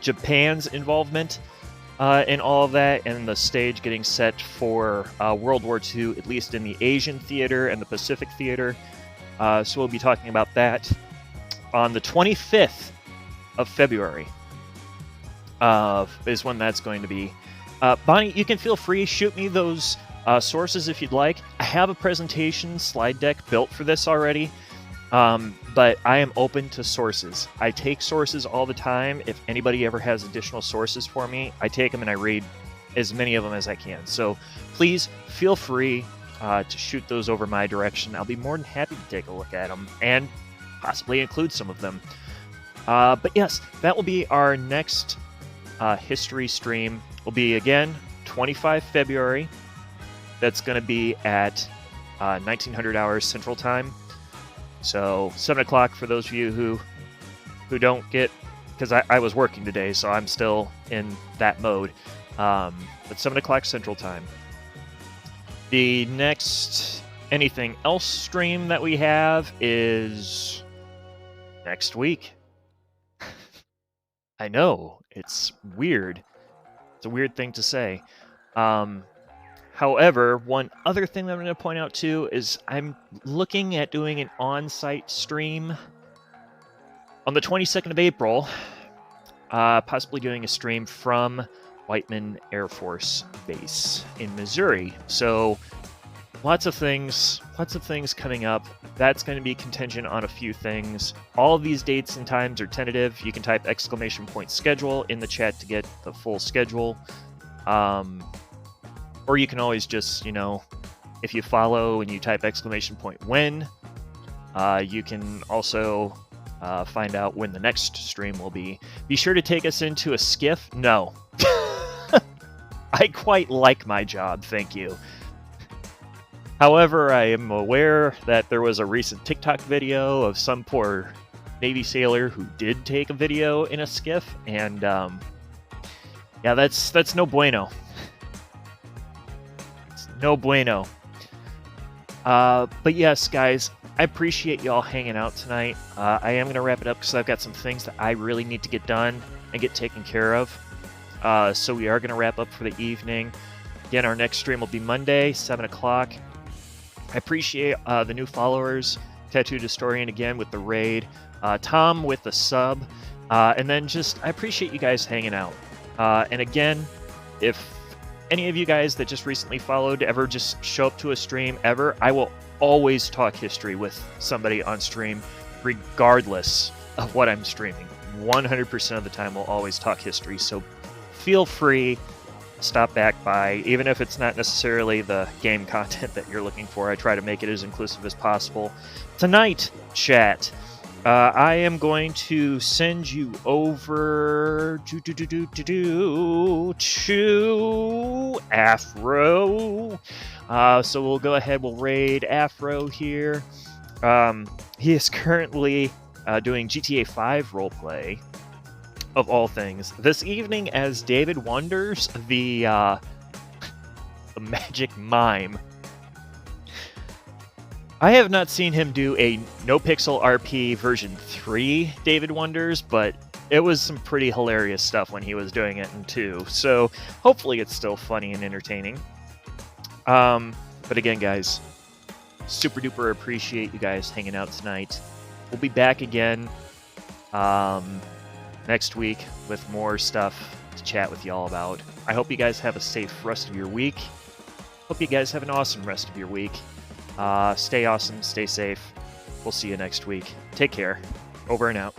Japan's involvement in all of that, and the stage getting set for World War II, at least in the Asian theater and the Pacific theater. So we'll be talking about that on the 25th of February is when that's going to be. Bonnie, you can feel free, shoot me those sources if you'd like. I have a presentation slide deck built for this already, but I am open to sources. I take sources all the time. If anybody ever has additional sources for me, I take them and I read as many of them as I can. So please feel free to shoot those over my direction. I'll be more than happy to take a look at them and possibly include some of them. But yes, that will be our next history stream. Will be, again, 25 February. That's going to be at 1900 hours Central Time. So 7 o'clock for those of you who don't get, because I was working today, so I'm still in that mode. But 7 o'clock Central Time. The next anything else stream that we have is next week. I know, it's weird. It's a weird thing to say. However, one other thing that I'm going to point out too is I'm looking at doing an on-site stream on the 22nd of April, possibly doing a stream from Whiteman Air Force Base in Missouri. So lots of things coming up. That's going to be contingent on a few things. All of these dates and times are tentative. You can type !schedule in the chat to get the full schedule. Or you can always just, if you follow and you type !when, you can also find out when the next stream will be. Be sure to take us into a skiff. No. I quite like my job, thank you. However, I am aware that there was a recent TikTok video of some poor Navy sailor who did take a video in a skiff, and yeah, that's no bueno. It's no bueno. But yes, guys, I appreciate y'all hanging out tonight. I am going to wrap it up because I've got some things that I really need to get done and get taken care of. So we are going to wrap up for the evening. Again, our next stream will be Monday, 7 o'clock. I appreciate the new followers. Tattooed Historian again with the raid. Tom with the sub. And then I appreciate you guys hanging out. And again, if any of you guys that just recently followed ever just show up to a stream ever, I will always talk history with somebody on stream, regardless of what I'm streaming. 100% of the time, we'll always talk history. So feel free, stop back by, even if it's not necessarily the game content that you're looking for. I try to make it as inclusive as possible. Tonight, chat, I am going to send you over to Afro. So we'll go ahead, we'll raid Afro here. He is currently doing GTA 5 roleplay, of all things, this evening as David Wonders, the magic mime. I have not seen him do a NoPixel RP version 3 David Wonders, but it was some pretty hilarious stuff when he was doing it in 2. So hopefully it's still funny and entertaining. But again, guys, super duper appreciate you guys hanging out tonight. We'll be back again next week with more stuff to chat with y'all about. I hope you guys have a safe rest of your week. Hope you guys have an awesome rest of your week. Stay awesome, stay safe. We'll see you next week. Take care. Over and out.